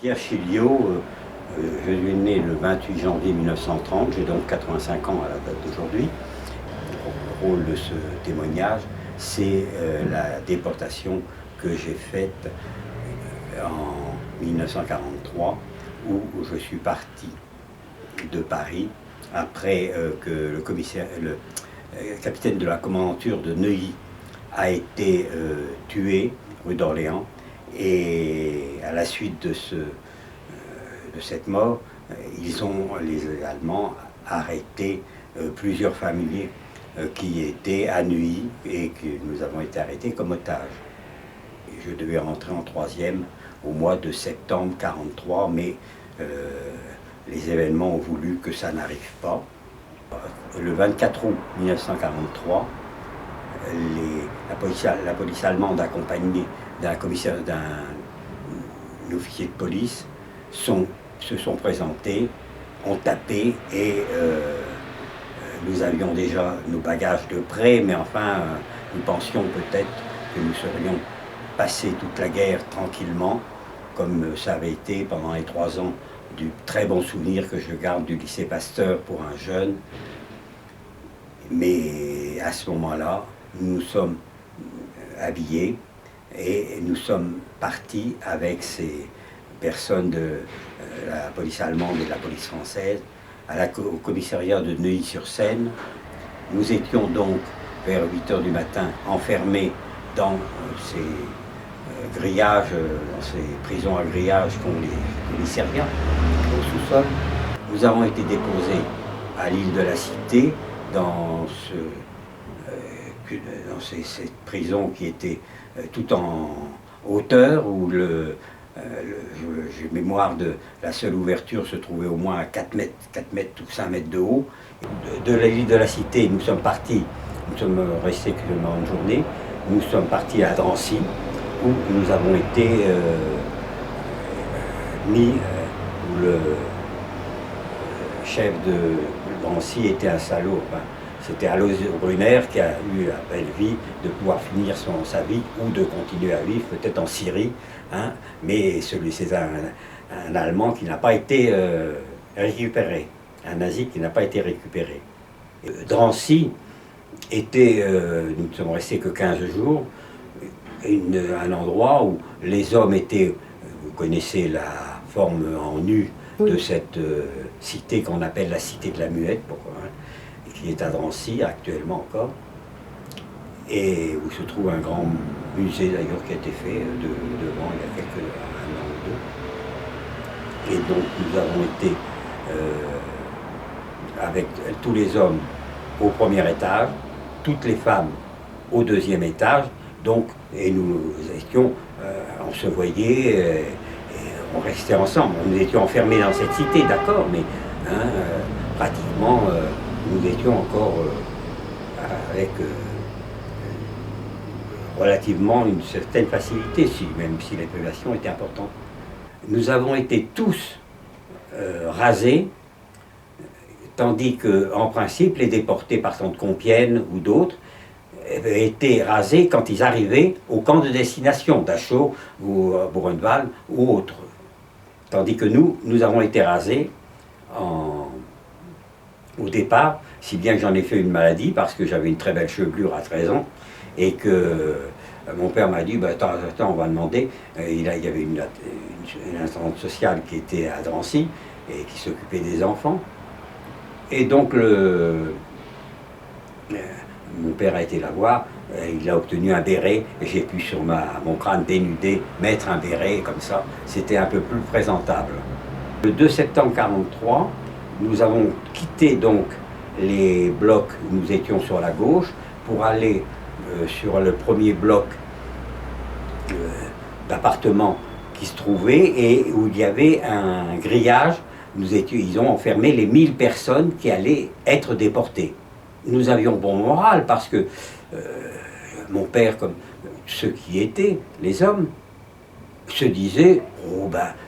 Pierre Chiliot, je suis né le 28 janvier 1930, j'ai donc 85 ans à la date d'aujourd'hui. Le rôle de ce témoignage, c'est la déportation que j'ai faite en 1943, où je suis parti de Paris après que le capitaine de la commandanture de Neuilly a été tué rue d'Orléans. Et à la suite de cette mort, les Allemands, arrêté plusieurs familiers qui étaient à Neuilly et que nous avons été arrêtés comme otages. Et je devais rentrer en troisième au mois de septembre 1943, mais les événements ont voulu que ça n'arrive pas. Le 24 août 1943, la police allemande, accompagnée d'un officier de police, se sont présentés, ont tapé et nous avions déjà nos bagages de près, mais enfin nous pensions peut-être que nous serions passés toute la guerre tranquillement, comme ça avait été pendant les 3 ans du très bon souvenir que je garde du lycée Pasteur pour un jeune. Mais à ce moment-là, nous nous sommes habillés et nous sommes partis avec ces personnes de la police allemande et de la police française au commissariat de Neuilly-sur-Seine. Nous étions donc vers 8 h du matin enfermés dans ces grillages, dans ces prisons à grillage qu'ont les commissariats au sous-sol. Nous avons été déposés à l'île de la Cité dans cette prison qui était tout en hauteur, où j'ai mémoire de la seule ouverture se trouvait au moins à 4 mètres ou 5 mètres de haut. De l'île de la Cité, nous sommes partis, nous sommes restés seulement une journée, nous sommes partis à Drancy, où nous avons été mis, où le chef de Drancy était un salaud. Enfin, c'était Alois Brunner qui a eu la belle vie de pouvoir finir sa vie ou de continuer à vivre, peut-être en Syrie. Hein, mais c'est un Allemand qui n'a pas été récupéré, un nazi qui n'a pas été récupéré. Drancy était, nous ne sommes restés que 15 jours, un endroit où les hommes étaient, vous connaissez la forme en U de cette cité qu'on appelle la cité de la Muette, qui est à Drancy actuellement encore, et où se trouve un grand musée d'ailleurs qui a été fait devant il y a un an ou 2. Et donc nous avons été avec tous les hommes au premier étage, toutes les femmes au 2e étage, donc, et nous étions, on se voyait, et on restait ensemble. Nous étions enfermés dans cette cité, d'accord, mais pratiquement nous étions encore avec relativement une certaine facilité, même si les privations étaient importantes. Nous avons été tous rasés, tandis qu'en principe, les déportés partant de Compiègne ou d'autres étaient rasés quand ils arrivaient au camp de destination, Dachau ou Buchenwald ou autre. Tandis que nous avons été rasés au départ, si bien que j'en ai fait une maladie, parce que j'avais une très belle chevelure à 13 ans, et que mon père m'a dit, attends, on va demander. Il y avait une assistante sociale qui était à Drancy, et qui s'occupait des enfants. Et donc, mon père a été la voir, il a obtenu un béret, et j'ai pu sur mon crâne dénudé mettre un béret, comme ça, c'était un peu plus présentable. Le 2 septembre 1943, nous avons quitté donc les blocs où nous étions sur la gauche pour aller sur le premier bloc d'appartements qui se trouvait et où il y avait un grillage. Ils ont enfermé les 1000 personnes qui allaient être déportées. Nous avions bon moral parce que mon père, comme ceux qui étaient, les hommes, se disaient,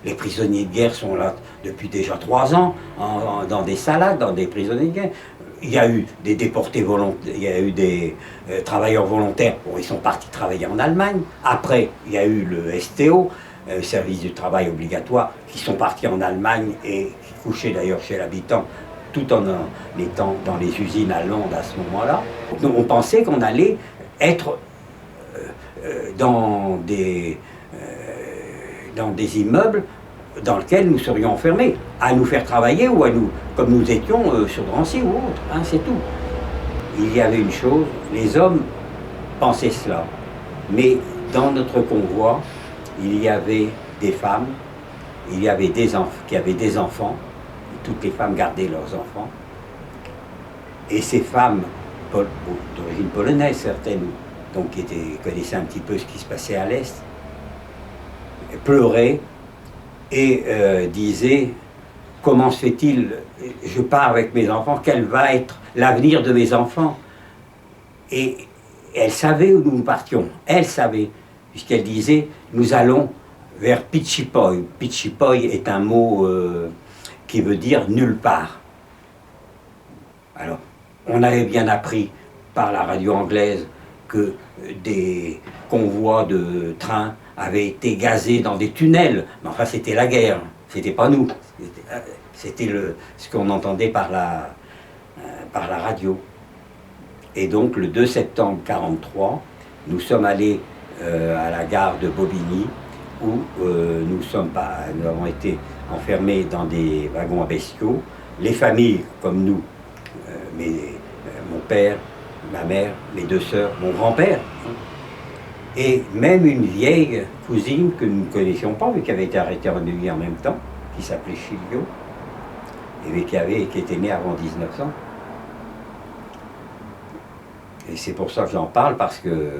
les prisonniers de guerre sont là depuis déjà 3 ans, dans des salades, dans des prisonniers de guerre. Il y a eu des déportés volontaires, il y a eu des travailleurs volontaires, ils sont partis travailler en Allemagne. Après, il y a eu le STO, service du travail obligatoire, qui sont partis en Allemagne et qui couchaient d'ailleurs chez l'habitant, tout en étant dans les usines allemandes à ce moment-là. On pensait qu'on allait être dans des immeubles dans lesquels nous serions enfermés, à nous faire travailler ou à nous, comme nous étions sur Drancy ou autre, hein, c'est tout. Il y avait une chose, les hommes pensaient cela, mais dans notre convoi, il y avait des femmes, il y avait des enfants qui avaient des enfants, toutes les femmes gardaient leurs enfants, et ces femmes, d'origine polonaise certaines, donc qui connaissaient un petit peu ce qui se passait à l'Est, pleuraient et disaient « Comment se fait-il, je pars avec mes enfants, quel va être l'avenir de mes enfants ?» Et elle savait où nous partions, elle savait, puisqu'elle disait « Nous allons vers Pichipoy ». Pichipoy est un mot qui veut dire « nulle part ». Alors, on avait bien appris par la radio anglaise que des convois de trains avaient été gazés dans des tunnels, mais enfin c'était la guerre, c'était pas nous, c'était ce qu'on entendait par la radio. Et donc le 2 septembre 1943, nous sommes allés à la gare de Bobigny, où nous avons été enfermés dans des wagons à bestiaux. Les familles comme nous, mon père, ma mère, mes deux sœurs, mon grand-père, et même une vieille cousine que nous ne connaissions pas, mais qui avait été arrêtée en Neuilly en même temps, qui s'appelait Chilio, et qui était née avant 1900. Et c'est pour ça que j'en parle, parce que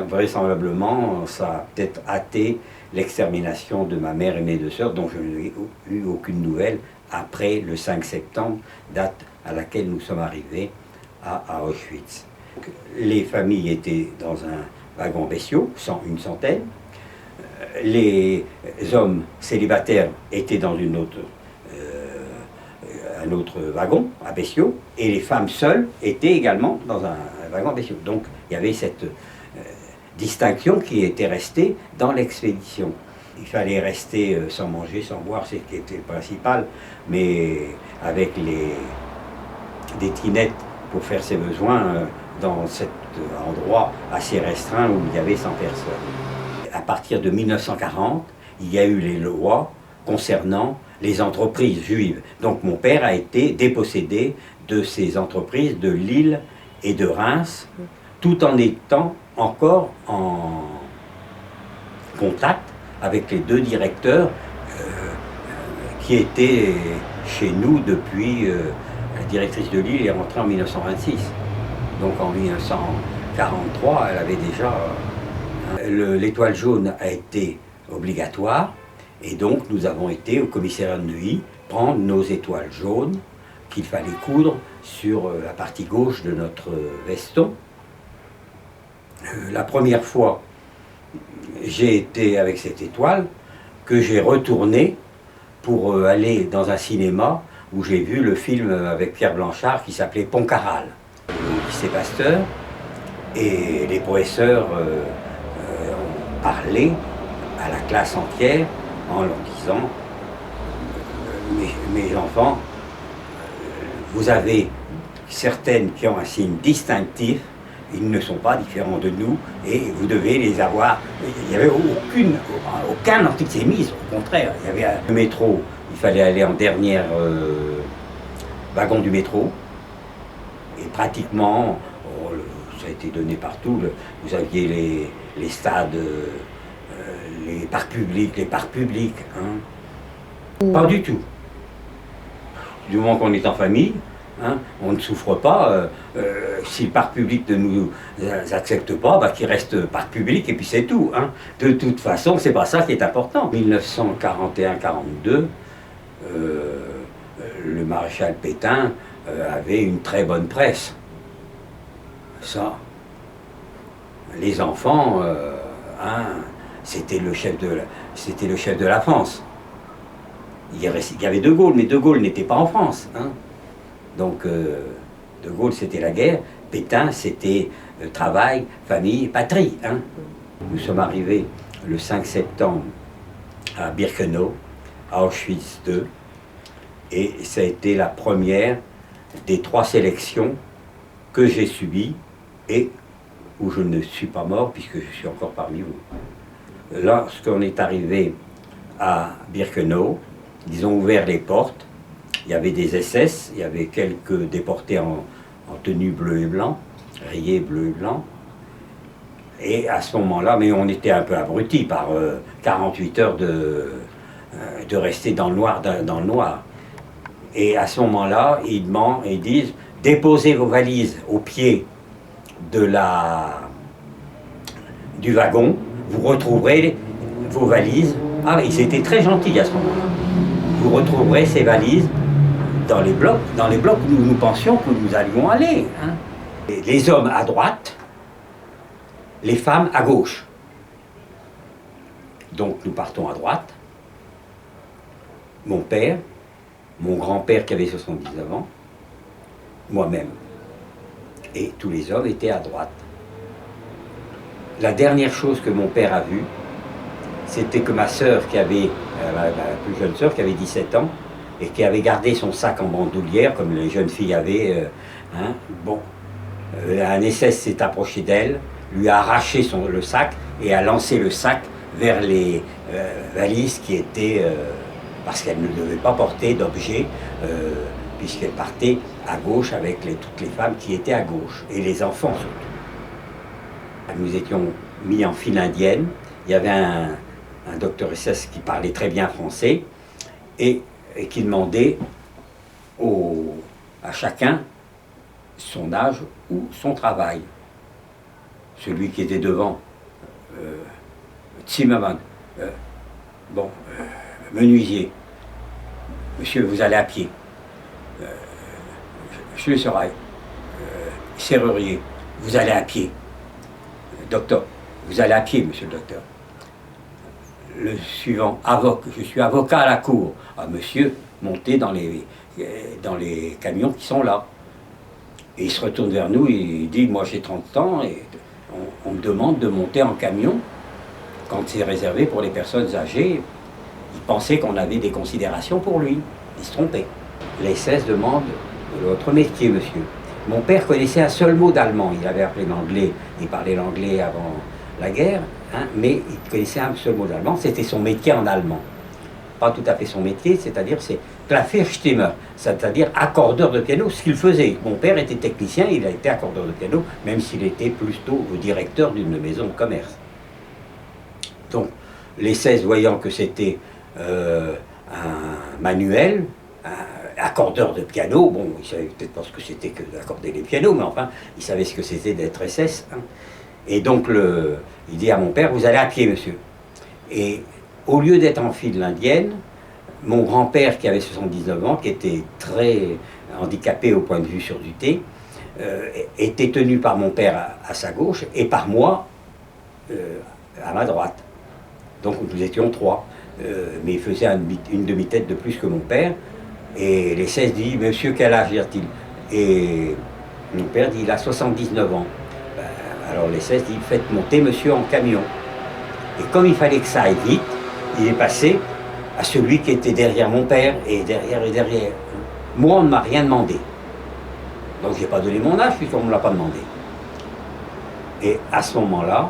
vraisemblablement, ça a peut-être hâté l'extermination de ma mère et mes deux sœurs, dont je n'ai eu aucune nouvelle après le 5 septembre, date à laquelle nous sommes arrivés à Auschwitz. Les familles étaient dans un wagon bestiaux, une centaine. Les hommes célibataires étaient dans un autre wagon à bestiaux, et les femmes seules étaient également dans un wagon à bestiaux. Donc il y avait cette distinction qui était restée dans l'expédition. Il fallait rester sans manger, sans boire, c'est ce qui était le principal, mais avec des trinettes pour faire ses besoins dans cet endroit assez restreint où il y avait 100 personnes. À partir de 1940, il y a eu les lois concernant les entreprises juives. Donc mon père a été dépossédé de ces entreprises de Lille et de Reims, tout en étant encore en contact avec les deux directeurs qui étaient chez nous depuis... la directrice de Lille est rentrée en 1926. Donc en 1943, elle avait déjà... l'étoile jaune a été obligatoire, et donc nous avons été au commissariat de Neuilly prendre nos étoiles jaunes qu'il fallait coudre sur la partie gauche de notre veston. La première fois, j'ai été avec cette étoile que j'ai retournée pour aller dans un cinéma où j'ai vu le film avec Pierre Blanchard qui s'appelait Pontcarral, au lycée Pasteur, et les professeurs ont parlé à la classe entière en leur disant mes enfants, vous avez certaines qui ont un signe distinctif, ils ne sont pas différents de nous et vous devez les avoir. Il n'y avait aucun antisémisme, au contraire. Il y avait le métro, il fallait aller en dernier wagon du métro, et pratiquement, ça a été donné partout, vous aviez les stades, les parcs publics, hein. Pas du tout. Du moment qu'on est en famille, hein, on ne souffre pas. Si le parc public ne nous accepte pas, bah, qu'il reste parc public et puis c'est tout. Hein. De toute façon, c'est pas ça qui est important. 1941-42, le maréchal Pétain avait une très bonne presse. Ça, les enfants, hein, c'était le chef de la France. Il y avait De Gaulle, mais De Gaulle n'était pas en France. Hein. Donc, De Gaulle, c'était la guerre. Pétain, c'était travail, famille, patrie. Hein. Nous sommes arrivés le 5 septembre à Birkenau, à Auschwitz II, et ça a été la première des 3 sélections que j'ai subies et où je ne suis pas mort puisque je suis encore parmi vous. Lorsqu'on est arrivé à Birkenau, ils ont ouvert les portes, il y avait des SS, il y avait quelques déportés en tenue bleu et blanc, rayés bleu et blanc, et à ce moment-là, mais on était un peu abrutis par 48 heures de rester dans le noir, Et à ce moment-là, ils demandent et disent déposez vos valises au pied du wagon, vous retrouverez vos valises. Ah, ils étaient très gentils à ce moment-là. Vous retrouverez ces valises dans les blocs où nous pensions que nous allions aller. Hein. Les hommes à droite, les femmes à gauche. Donc nous partons à droite. Mon père, mon grand-père qui avait 79 ans, moi-même. Et tous les hommes étaient à droite. La dernière chose que mon père a vue, c'était que ma sœur, la plus jeune sœur, qui avait 17 ans, et qui avait gardé son sac en bandoulière, comme les jeunes filles avaient, un SS s'est approché d'elle, lui a arraché le sac, et a lancé le sac vers les valises qui étaient... parce qu'elle ne devait pas porter d'objets, puisqu'elle partait à gauche avec toutes les femmes qui étaient à gauche, et les enfants surtout. Nous étions mis en file indienne, il y avait un docteur SS qui parlait très bien français, et qui demandait à chacun son âge ou son travail. Celui qui était devant, Zimmermann, menuisier, monsieur, vous allez à pied. Schlesserei, serrurier, vous allez à pied. Docteur, vous allez à pied, monsieur le docteur. Le suivant, je suis avocat à la cour. Ah, monsieur, montez dans les camions qui sont là. Et il se retourne vers nous et il dit, moi j'ai 30 ans et on me demande de monter en camion quand c'est réservé pour les personnes âgées. Il pensait qu'on avait des considérations pour lui. Il se trompait. Les SS demandent votre métier, monsieur. Mon père connaissait un seul mot d'allemand. Il avait appris l'anglais, il parlait l'anglais avant la guerre, hein, mais il connaissait un seul mot d'allemand. C'était son métier en allemand. Pas tout à fait son métier, c'est-à-dire c'est Klavierstimmer, c'est-à-dire accordeur de piano, ce qu'il faisait. Mon père était technicien, il a été accordeur de piano, même s'il était plutôt directeur d'une maison de commerce. Donc, les 16, voyant que c'était un manuel, un accordeur de piano, bon, ils savaient peut-être pas ce que c'était que d'accorder les pianos, mais enfin, ils savaient ce que c'était d'être SS. Hein. Et donc, il dit à mon père, vous allez à pied, monsieur. Et au lieu d'être en file indienne, mon grand-père, qui avait 79 ans, qui était très handicapé au point de vue surdité, était tenu par mon père à sa gauche et par moi à ma droite. Donc nous étions 3, mais il faisait une demi-tête de plus que mon père. Et les 16 disent, monsieur, quel âge a-t-il? Et mon père dit, il a 79 ans. Alors les 16 disent, faites monter monsieur en camion. Et comme il fallait que ça aille vite, il est passé à celui qui était derrière mon père, et derrière. Moi, on ne m'a rien demandé. Donc je n'ai pas donné mon âge, puisqu'on ne me l'a pas demandé. Et à ce moment-là,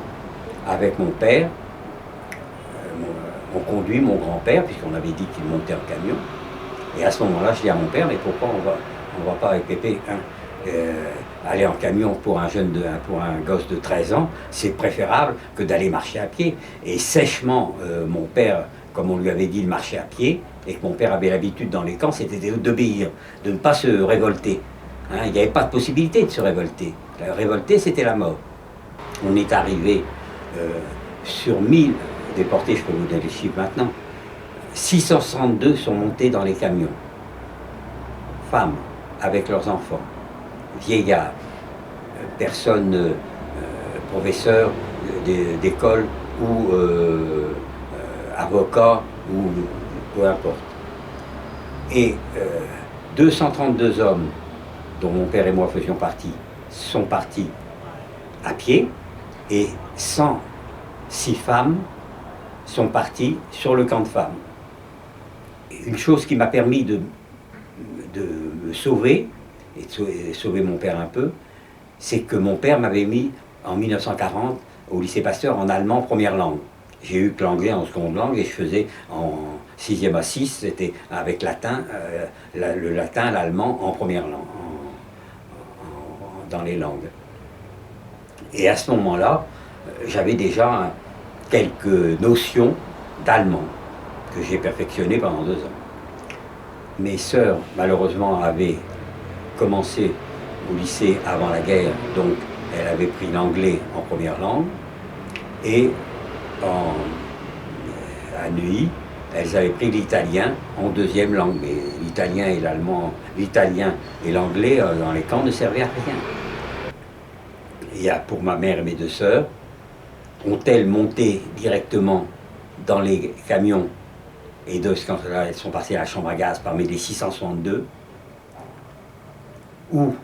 avec mon père, on conduit mon grand-père, puisqu'on avait dit qu'il montait en camion. Et à ce moment-là, je dis à mon père, mais pourquoi on va pas avec Pépé aller en camion pour un gosse de 13 ans, c'est préférable que d'aller marcher à pied. Et sèchement, mon père, comme on lui avait dit, il marchait à pied, et que mon père avait l'habitude dans les camps, c'était d'obéir, de ne pas se révolter. Hein, il n'y avait pas de possibilité de se révolter. Révolter, c'était la mort. On est arrivé sur 1000 déportés, je peux vous donner les chiffres maintenant, 662 sont montés dans les camions. Femmes avec leurs enfants, vieillards, personnes, professeurs d'école ou avocats ou peu importe. Et 232 hommes, dont mon père et moi faisions partie, sont partis à pied, et 106 femmes sont partis sur le camp de femmes. Une chose qui m'a permis de me sauver, et de sauver mon père un peu, c'est que mon père m'avait mis en 1940 au lycée Pasteur en allemand première langue. J'ai eu que l'anglais en seconde langue et je faisais en 6e à 6, c'était avec latin, le latin, l'allemand en première langue, dans les langues. Et à ce moment-là, j'avais déjà quelques notions d'allemand que j'ai perfectionné pendant 2 ans. Mes sœurs, malheureusement, avaient commencé au lycée avant la guerre, donc elles avaient pris l'anglais en première langue, et à Neuilly, elles avaient pris l'italien en 2e langue, mais l'italien et l'allemand, l'italien et l'anglais dans les camps ne servaient à rien. Et pour ma mère et mes 2 sœurs, ont-elles monté directement dans les camions, et quand elles sont passées à la chambre à gaz parmi les 662, ou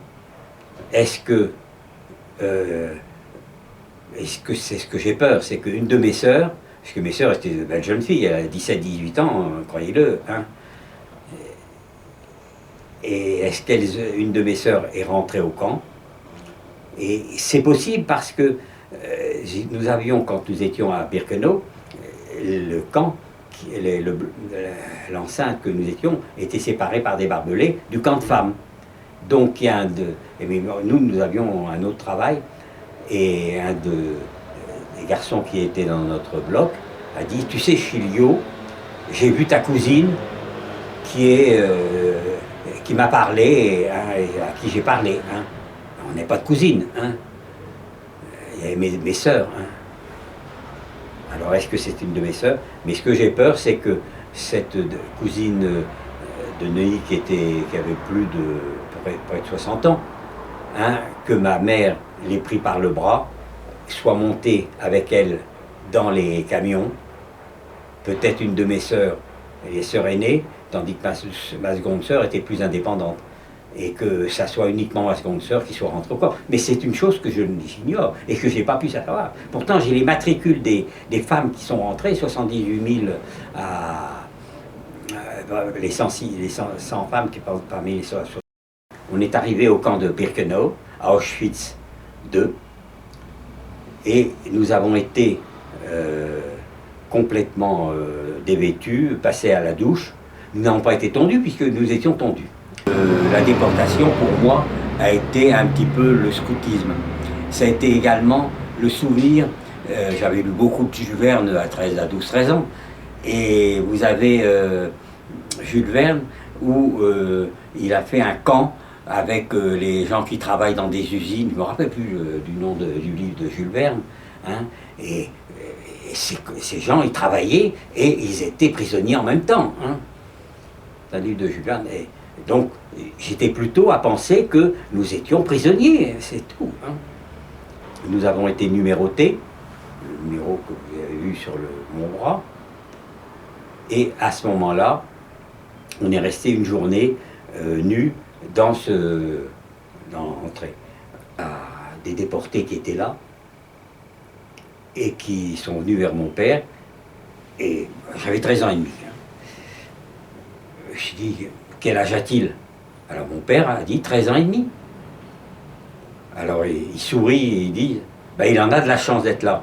est-ce que c'est ce que j'ai peur, c'est qu'une de mes sœurs, parce que mes sœurs étaient de belles jeunes filles, elles avaient 17-18 ans, croyez-le, hein, et est-ce qu'une de mes sœurs est rentrée au camp? Et c'est possible parce que nous avions, quand nous étions à Birkenau, le camp, l'enceinte que nous étions, était séparée par des barbelés du camp de femmes. Donc il y a nous avions un autre travail, et un des garçons qui était dans notre bloc a dit « Tu sais, Chilio, j'ai vu ta cousine qui m'a parlé, hein, et à qui j'ai parlé. Hein. On n'est pas de cousine. Hein. Il y avait mes sœurs. Hein. Alors est-ce que c'est une de mes sœurs? Mais ce que j'ai peur, c'est que cette cousine de Neuilly qui avait plus de près de 60 ans, hein, que ma mère l'ait pris par le bras, soit montée avec elle dans les camions, peut-être une de mes sœurs, les sœurs aînées, tandis que ma seconde sœur était plus indépendante, et que ça soit uniquement ma seconde sœur qui soit rentrée au corps. Mais c'est une chose que j'ignore et que je n'ai pas pu savoir. Pourtant, j'ai les matricules des femmes qui sont rentrées, 78 000 les 100 femmes qui parlent parmi les 100. On est arrivé au camp de Birkenau, à Auschwitz II, et nous avons été complètement dévêtus, passés à la douche. Nous n'avons pas été tondus puisque nous étions tondus. La déportation, pour moi, a été un petit peu le scoutisme. Ça a été également le souvenir, j'avais lu beaucoup de Jules Verne à 12-13 ans, et vous avez Jules Verne où il a fait un camp avec les gens qui travaillent dans des usines, je ne me rappelle plus du nom du livre de Jules Verne, hein, et ces gens, ils travaillaient et ils étaient prisonniers en même temps. Hein. C'est un livre de Jules Verne. Et donc, j'étais plutôt à penser que nous étions prisonniers, c'est tout. Hein. Nous avons été numérotés, le numéro que vous avez vu sur mon bras, et à ce moment-là, on est resté une journée nus dans l'entrée. Des déportés qui étaient là et qui sont venus vers mon père, et j'avais 13 ans et demi. Hein. Je dis, quel âge a-t-il? Alors mon père a dit 13 ans et demi. Alors il sourit et il dit, ben, il en a de la chance d'être là.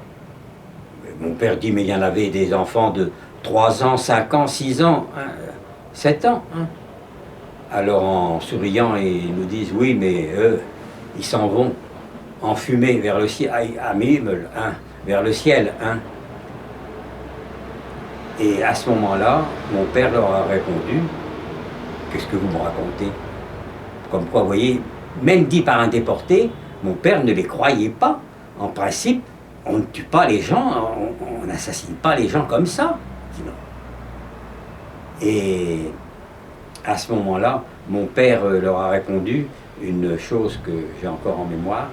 Mon père dit, mais il y en avait des enfants de 3 ans, 5 ans, 6 ans, hein, 7 ans. Hein. Alors en souriant, ils nous disent, oui, mais eux, ils s'en vont en fumée vers le ciel, à Himmel, hein, vers le ciel. Hein. Et à ce moment-là, mon père leur a répondu, qu'est-ce que vous me racontez? Comme quoi, vous voyez, même dit par un déporté, mon père ne les croyait pas. En principe, on ne tue pas les gens, on n'assassine pas les gens comme ça. Et à ce moment-là, mon père leur a répondu une chose que j'ai encore en mémoire,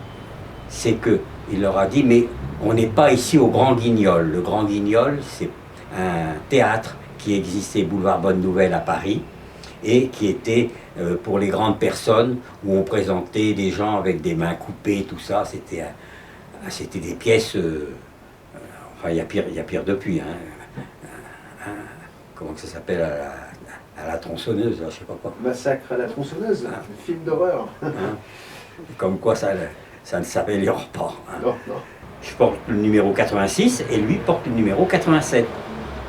c'est qu'il leur a dit, mais on n'est pas ici au Grand Guignol. Le Grand Guignol, c'est un théâtre qui existait boulevard Bonne Nouvelle à Paris, et qui était pour les grandes personnes, où on présentait des gens avec des mains coupées, tout ça. C'était des pièces, enfin il y a pire depuis, hein. comment que ça s'appelle, à la tronçonneuse, là, je sais pas quoi. Massacre à la tronçonneuse, Ah. un film d'horreur. Hein. Comme quoi ça ne s'améliore pas. Hein. Non, non. Je porte le numéro 86 et lui porte le numéro 87.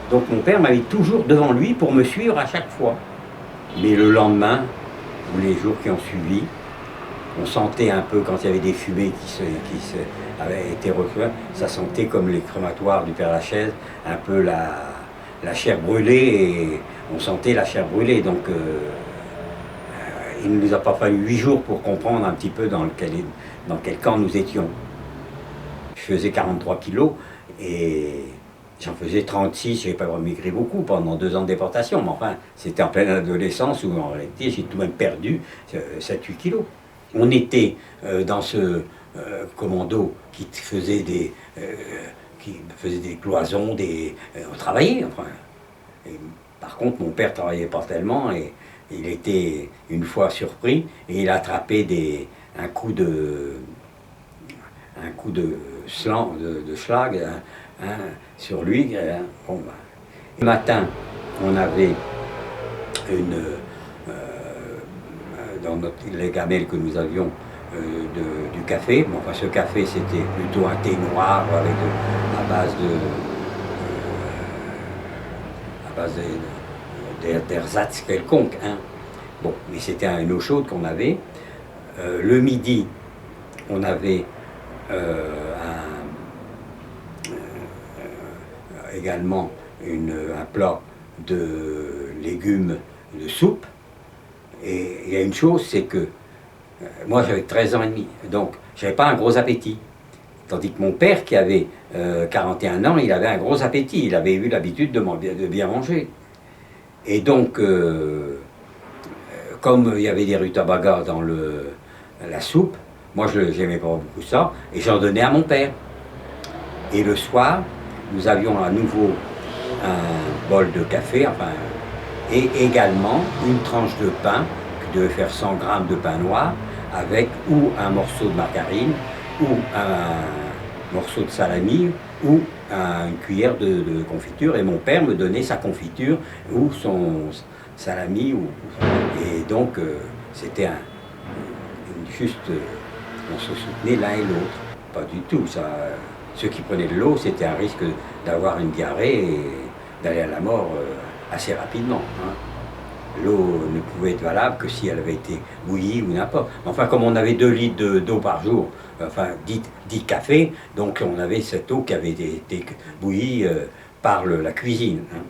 Donc mon père m'avait toujours devant lui pour me suivre à chaque fois. Mais le lendemain, ou les jours qui ont suivi, on sentait un peu, quand il y avait des fumées avaient été recouvertes, ça sentait comme les crématoires du Père Lachaise, un peu la chair brûlée, et on sentait la chair brûlée. Donc il ne nous a pas fallu 8 jours pour comprendre un petit peu dans quel camp nous étions. Je faisais 43 kilos et j'en faisais 36, je n'ai pas maigri beaucoup pendant 2 ans de déportation, mais enfin, c'était en pleine adolescence où en réalité j'ai tout de même perdu 7-8 kilos. On était dans ce commando qui faisait des cloisons, on travaillait, enfin. Et, par contre, mon père travaillait pas tellement et il était une fois surpris et il a attrapé un coup de schlag sur lui. Bon, ben. Le matin, on avait dans les gamelles que nous avions du café. Bon, enfin, ce café, c'était plutôt un thé noir avec à base d'ersatz quelconque. Hein. Bon, mais c'était une eau chaude qu'on avait. Le midi, on avait également un plat de légumes de soupe. Et il y a une chose, c'est que moi j'avais 13 ans et demi, donc j'avais pas un gros appétit. Tandis que mon père, qui avait 41 ans, il avait un gros appétit, il avait eu l'habitude de bien manger. Et donc, comme il y avait des rutabagas dans la soupe, moi je n'aimais pas beaucoup ça, et j'en donnais à mon père. Et le soir, nous avions à nouveau un bol de café, enfin, et également une tranche de pain, qui devait faire 100 grammes de pain noir, avec ou un morceau de margarine, ou un morceau de salami, ou une cuillère de confiture, et mon père me donnait sa confiture, ou son salami, et donc c'était juste, on se soutenait l'un et l'autre, pas du tout, ça. Ceux qui prenaient de l'eau, c'était un risque d'avoir une diarrhée et d'aller à la mort assez rapidement. Hein. L'eau ne pouvait être valable que si elle avait été bouillie ou n'importe. Enfin, comme on avait 2 litres d'eau par jour, enfin 10 cafés, donc on avait cette eau qui avait été bouillie par la cuisine. Hein.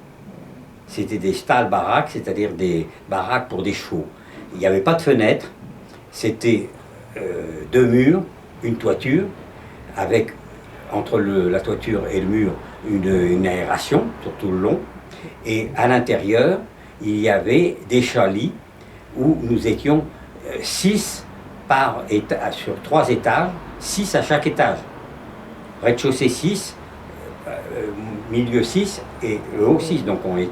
C'était des stall-baraques, c'est-à-dire des baraques pour des chevaux. Il n'y avait pas de fenêtre, c'était 2 murs, une toiture, avec entre la toiture et le mur une aération sur tout le long, et à l'intérieur il y avait des chalets où nous étions 6 sur 3 étages, 6 à chaque étage. Rez-de-chaussée 6, milieu 6 et le haut 6, donc on était.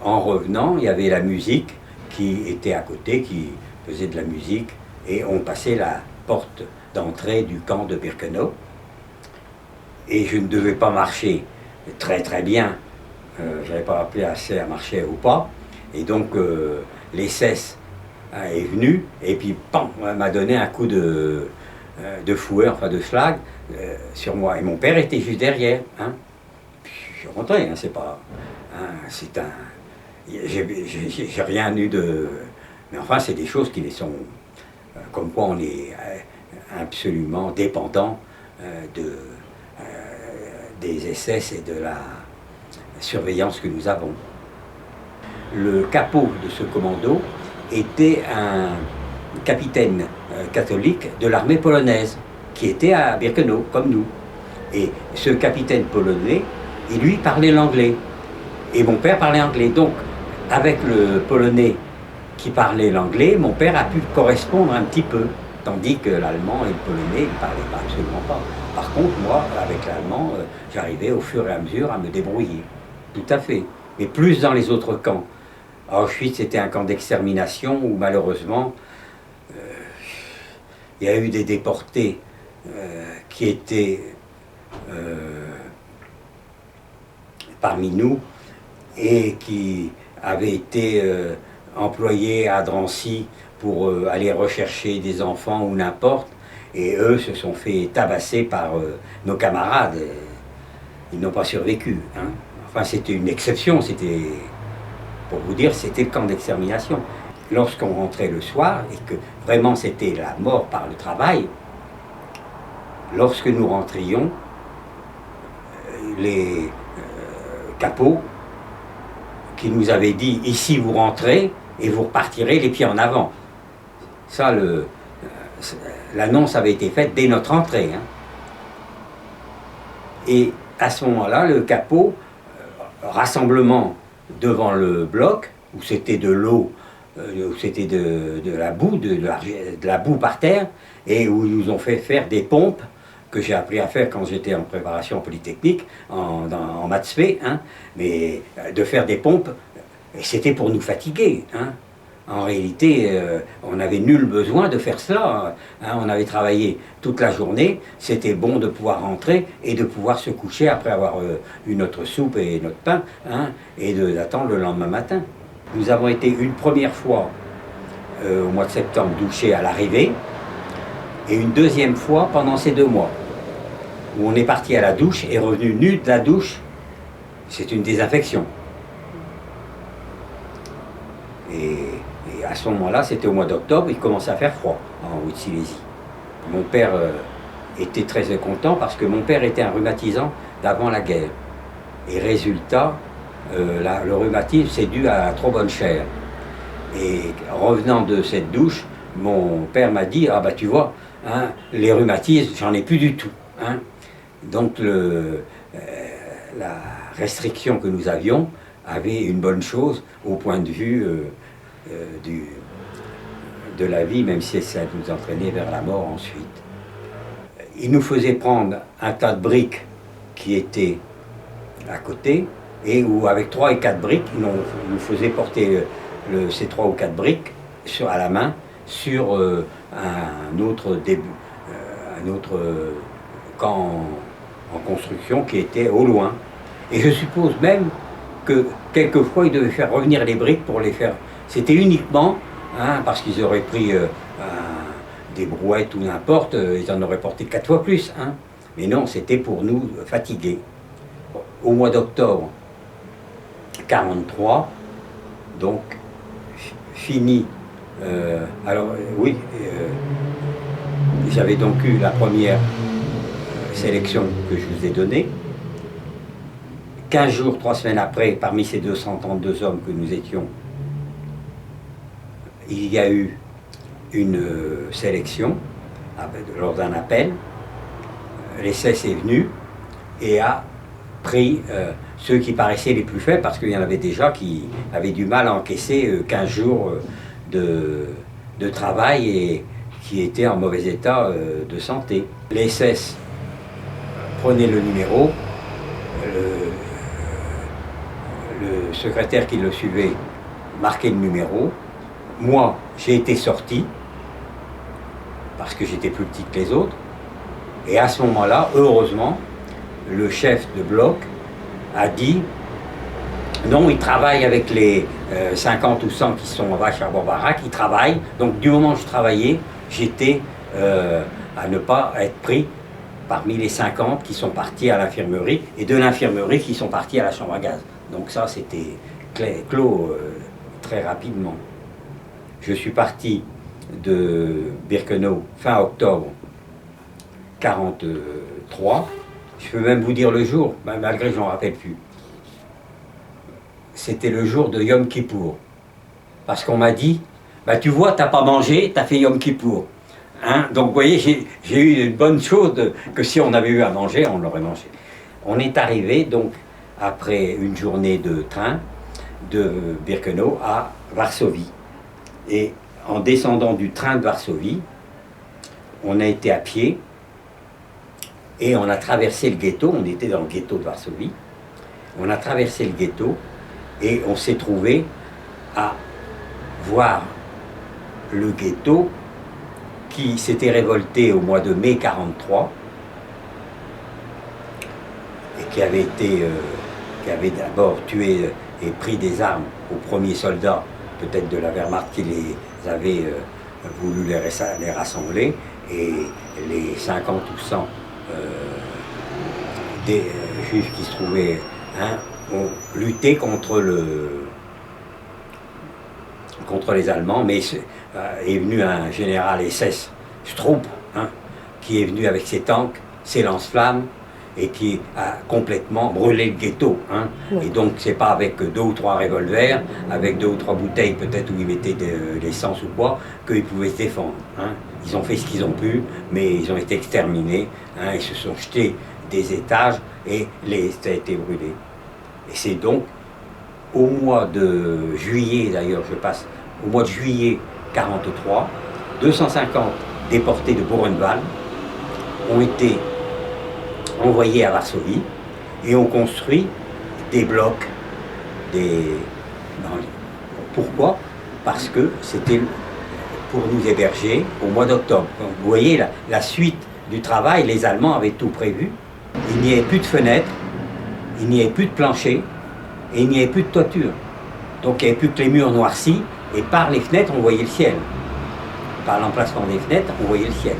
En revenant, il y avait la musique qui était à côté, qui faisait de la musique, et on passait la porte d'entrée du camp de Birkenau, et je ne devais pas marcher très très bien, je n'avais pas appris assez à marcher ou pas, et donc l'ESS est venu, et puis pam, m'a donné un coup de fouet, enfin de schlag, sur moi, et mon père était juste derrière, hein. Puis je suis rentré, hein, c'est pas, hein, c'est un, j'ai rien eu de, mais enfin c'est des choses qui les sont, comme quoi on est absolument dépendant des SS et de la surveillance que nous avons. Le capot de ce commando était un capitaine catholique de l'armée polonaise qui était à Birkenau, comme nous. Et ce capitaine polonais, il lui parlait l'anglais. Et mon père parlait anglais. Donc, avec le polonais qui parlait l'anglais, mon père a pu correspondre un petit peu. Tandis que l'allemand et le polonais ne parlaient pas, absolument pas. Par contre, moi, avec l'allemand, j'arrivais au fur et à mesure à me débrouiller. Tout à fait. Mais plus dans les autres camps. À Auschwitz, c'était un camp d'extermination où malheureusement, il y a eu des déportés qui étaient parmi nous et qui avait été employé à Drancy pour aller rechercher des enfants ou n'importe, et eux se sont fait tabasser par nos camarades. Ils n'ont pas survécu. Hein. Enfin, c'était une exception, c'était, pour vous dire, c'était le camp d'extermination. Lorsqu'on rentrait le soir, et que vraiment c'était la mort par le travail, lorsque nous rentrions, les capots qui nous avaient dit « ici vous rentrez et vous repartirez les pieds en avant ». Ça, l'annonce avait été faite dès notre entrée. Hein. Et à ce moment-là, le capot, rassemblement devant le bloc, où c'était de l'eau, où c'était de la boue, de la boue par terre, et où ils nous ont fait faire des pompes, que j'ai appris à faire quand j'étais en préparation polytechnique, en maths spé, hein, mais de faire des pompes, et c'était pour nous fatiguer. Hein. En réalité, on n'avait nul besoin de faire cela. Hein. On avait travaillé toute la journée, c'était bon de pouvoir rentrer et de pouvoir se coucher après avoir eu notre soupe et notre pain, hein, et d'attendre le lendemain matin. Nous avons été une première fois au mois de septembre douchés à l'arrivée, et une deuxième fois pendant ces 2 mois, où on est parti à la douche et revenu nu de la douche. C'est une désinfection. Et à ce moment-là, c'était au mois d'octobre, il commençait à faire froid en Haute-Silésie. Mon père était très content parce que mon père était un rhumatisant d'avant la guerre. Et résultat, le rhumatisme, c'est dû à la trop bonne chair. Et revenant de cette douche, mon père m'a dit « Ah bah tu vois, hein, les rhumatismes, j'en ai plus du tout. Hein. » Donc la restriction que nous avions avait une bonne chose au point de vue de la vie, même si ça nous entraînait vers la mort ensuite. Il nous faisait prendre un tas de briques qui étaient à côté, et où avec 3 et 4 briques, il nous faisait porter ces 3 ou 4 briques à la main sur un autre camp en construction qui était au loin. Et je suppose même que quelquefois ils devaient faire revenir les briques pour les faire. C'était uniquement, hein, parce qu'ils auraient pris des brouettes ou n'importe, ils en auraient porté 4 fois plus. Hein. Mais non, c'était pour nous fatiguer. Au mois d'octobre 43, donc fini. Oui, j'avais donc eu la première sélection que je vous ai donnée. 15 jours, 3 semaines après, parmi ces 232 hommes que nous étions, il y a eu une sélection lors d'un appel. L'ESSES est venu et a pris ceux qui paraissaient les plus faibles, parce qu'il y en avait déjà qui avaient du mal à encaisser 15 jours de travail et qui étaient en mauvais état de santé. L'ESSES prenait le numéro, le secrétaire qui le suivait marquait le numéro. Moi, j'ai été sorti, parce que j'étais plus petit que les autres, et à ce moment-là, heureusement, le chef de bloc a dit non, il travaille avec les 50 ou 100 qui sont en vache à Barbarac, il travaille. Donc du moment où je travaillais, j'étais à ne pas être pris parmi les 50 qui sont partis à l'infirmerie et de l'infirmerie qui sont partis à la chambre à gaz. Donc ça, c'était clos très rapidement. Je suis parti de Birkenau fin octobre 43. Je peux même vous dire le jour, malgré que je n'en rappelle plus. C'était le jour de Yom Kippour. Parce qu'on m'a dit, bah, tu vois, tu n'as pas mangé, tu as fait Yom Kippour. Hein? Donc vous voyez, j'ai eu une bonne chose que si on avait eu à manger, on l'aurait mangé. On est arrivé donc après une journée de train de Birkenau à Varsovie. Et en descendant du train de Varsovie, on a été à pied et on a traversé le ghetto. On était dans le ghetto de Varsovie. On a traversé le ghetto et on s'est trouvé à voir le ghetto qui s'était révolté au mois de mai 43 et qui avait été qui avait d'abord tué et pris des armes aux premiers soldats, peut-être de la Wehrmacht, qui les avait voulu les rassembler, et les 50 ou 100 des juifs qui se trouvaient ont lutté contre les Allemands, mais est venu un général SS, Stroop, qui est venu avec ses tanks, ses lance-flammes, et qui a complètement brûlé le ghetto. Et donc c'est pas avec 2 ou 3 revolvers, avec 2 ou 3 bouteilles peut-être où ils mettaient de l'essence ou quoi, qu'ils pouvaient se défendre. Ils ont fait ce qu'ils ont pu, mais ils ont été exterminés. Ils se sont jetés des étages et ça a été brûlé. Et c'est donc au mois de juillet, d'ailleurs je passe, au mois de juillet 1943, 250 déportés de Buchenwald ont été envoyés à Varsovie et ont construit des blocs. Pourquoi? Parce que c'était pour nous héberger au mois d'octobre. Vous voyez la suite du travail, les Allemands avaient tout prévu. Il n'y avait plus de fenêtres, il n'y avait plus de plancher et il n'y avait plus de toiture. Donc il n'y avait plus que les murs noircis et par les fenêtres on voyait le ciel. Par l'emplacement des fenêtres on voyait le ciel.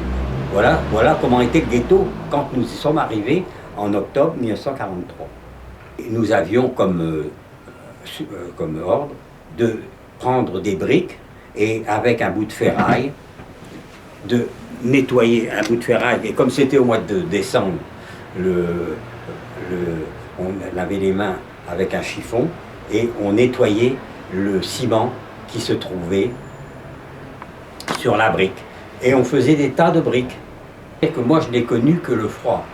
Voilà comment était le ghetto quand nous y sommes arrivés en octobre 1943. Et nous avions comme ordre de prendre des briques et avec un bout de ferraille, de nettoyer un bout de ferraille. Et comme c'était au mois de décembre, on lavait les mains avec un chiffon et on nettoyait le ciment qui se trouvait sur la brique. Et on faisait des tas de briques. Et que moi je n'ai connu que le froid.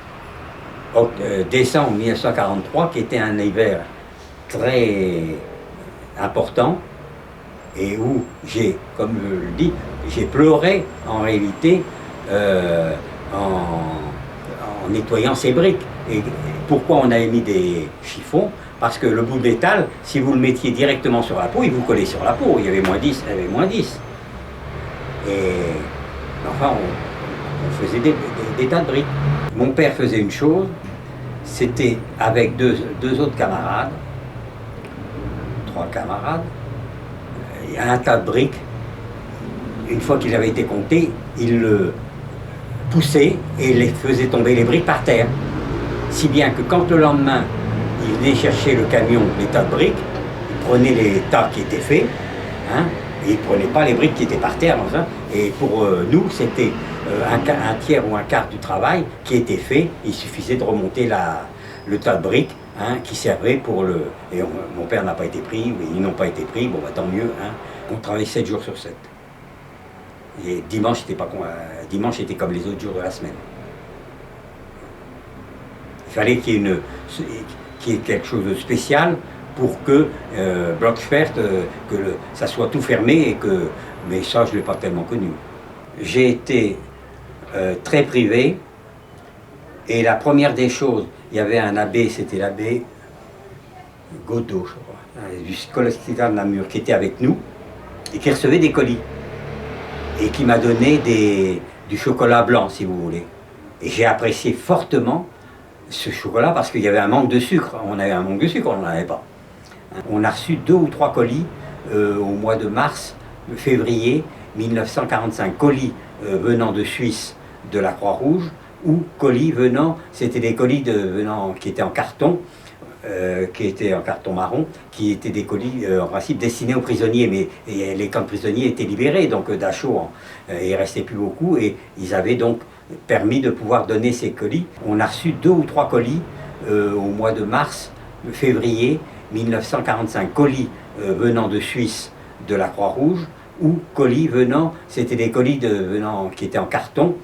Décembre 1943, qui était un hiver très important et où j'ai, comme je le dis, j'ai pleuré en réalité en nettoyant ces briques. Et pourquoi on avait mis des chiffons? Parce que le bout de métal, si vous le mettiez directement sur la peau, il vous collait sur la peau. Il y avait moins 10, il y avait moins 10. Et enfin, on faisait des tas de briques. Mon père faisait une chose, c'était avec deux autres camarades, 3 camarades, un tas de briques. Une fois qu'il avait été compté, il le poussait et les faisait tomber les briques par terre. Si bien que quand le lendemain, il venait chercher le camion, les tas de briques, il prenait les tas qui étaient faits, et il ne prenait pas les briques qui étaient par terre. Enfin, et pour nous, c'était un tiers ou un quart du travail qui était fait. Il suffisait de remonter le tas de briques qui servait pour le... Et mon père n'a pas été pris, ils n'ont pas été pris, bon bah tant mieux. On travaillait 7 jours sur 7. Et dimanche était comme les autres jours de la semaine. Il fallait qu'il y ait quelque chose de spécial pour que Blockschwert, ça soit tout fermé, mais ça je ne l'ai pas tellement connu. J'ai été très privé, et la première des choses, il y avait un abbé, c'était l'abbé Godot, je crois, du scolastica de Namur, qui était avec nous, et qui recevait des colis, et qui m'a donné du chocolat blanc, si vous voulez. Et j'ai apprécié fortement ce chocolat parce qu'il y avait un manque de sucre. On avait un manque de sucre, on n'en avait pas. On a reçu 2 ou 3 colis au mois de mars, février 1945. Colis venant de Suisse de la Croix-Rouge, ou colis venant, c'était des colis qui étaient en carton, marron, qui étaient des colis en principe destinés aux prisonniers, mais les camps de prisonniers étaient libérés, donc Dachau, il ne restait plus beaucoup, et ils avaient donc permis de pouvoir donner ces colis. On a reçu 2 ou 3 colis au mois de mars, février 1945, colis venant de Suisse de la Croix-Rouge, ou colis venant, c'était des colis qui étaient en carton,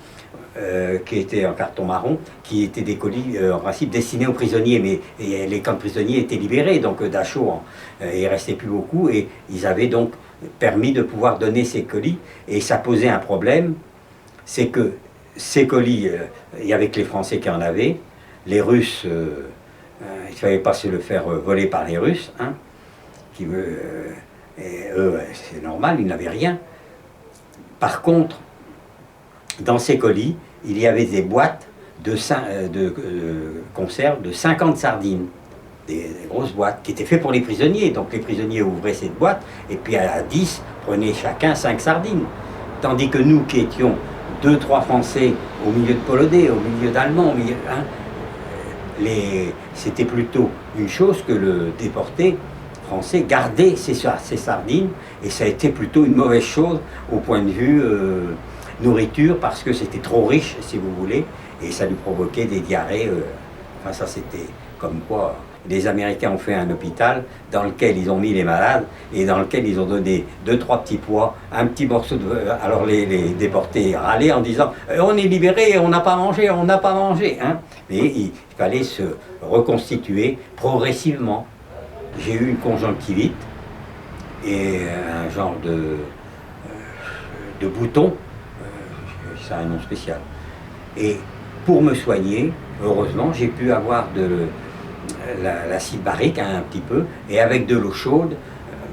marron, qui étaient des colis en principe destinés aux prisonniers, mais les camps de prisonniers étaient libérés, donc Dachau, il ne restait plus beaucoup, et ils avaient donc permis de pouvoir donner ces colis, et ça posait un problème, c'est que ces colis, il y avait que les Français qui en avaient, les Russes, il ne fallait pas se le faire voler par les Russes, et eux, c'est normal, ils n'avaient rien. Par contre, dans ces colis, il y avait des boîtes de conserve de 50 sardines. des grosses boîtes qui étaient faites pour les prisonniers. Donc les prisonniers ouvraient cette boîte et puis à 10 prenaient chacun 5 sardines. Tandis que nous qui étions 2-3 Français au milieu de Polonais, au milieu d'Allemands, hein, c'était plutôt une chose que le déporté français gardait ses sardines, et ça a été plutôt une mauvaise chose au point de vue nourriture, parce que c'était trop riche, si vous voulez, et ça lui provoquait des diarrhées. Enfin, ça c'était comme quoi les Américains ont fait un hôpital dans lequel ils ont mis les malades et dans lequel ils ont donné 2-3 petits pois, un petit morceau de... Alors les déportés râlaient en disant « On est libérés, on n'a pas mangé, on n'a pas mangé hein ». Mais il fallait se reconstituer progressivement. J'ai eu une conjonctivite et un genre de bouton, ça a un nom spécial. Et pour me soigner, heureusement, j'ai pu avoir de l'acide barique un petit peu, et avec de l'eau chaude,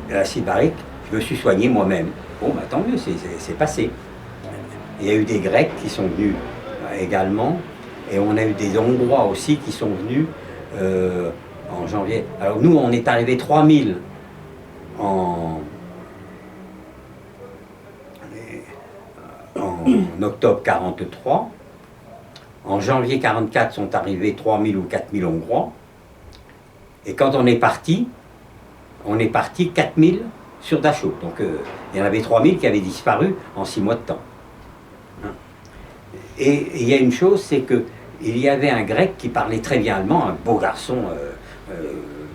l'acide barique, je me suis soigné moi-même. Bon, bah, tant mieux, c'est passé. Il y a eu des Grecs qui sont venus également, et on a eu des Hongrois aussi qui sont venus en janvier. Alors nous, on est arrivé 3000 en octobre 43. En janvier 44 sont arrivés 3000 ou 4000 Hongrois. Et quand on est parti 4000 sur Dachau. Donc il y en avait 3000 qui avaient disparu en 6 mois de temps. Et il y a une chose, c'est qu'il y avait un Grec qui parlait très bien allemand, un beau garçon,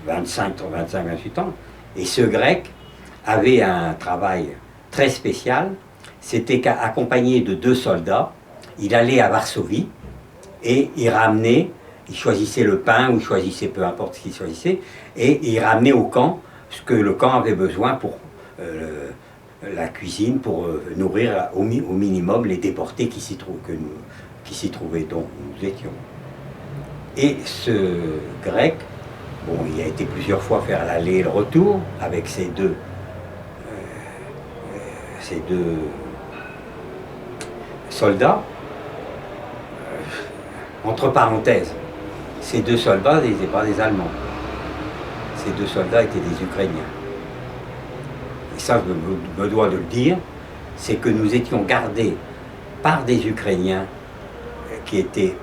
25-28 ans. Et ce Grec avait un travail très spécial. C'était qu'accompagné de 2 soldats, il allait à Varsovie et il ramenait, il choisissait le pain ou il choisissait peu importe ce qu'il choisissait, et il ramenait au camp ce que le camp avait besoin pour la cuisine, pour nourrir au minimum les déportés qui s'y trouvaient, dont nous étions. Et ce Grec, bon, il a été plusieurs fois faire l'aller et le retour avec ces deux soldats. Entre parenthèses, ces 2 soldats n'étaient pas des Allemands. Ces 2 soldats étaient des Ukrainiens. Et ça, je me dois de le dire, c'est que nous étions gardés par des Ukrainiens qui étaient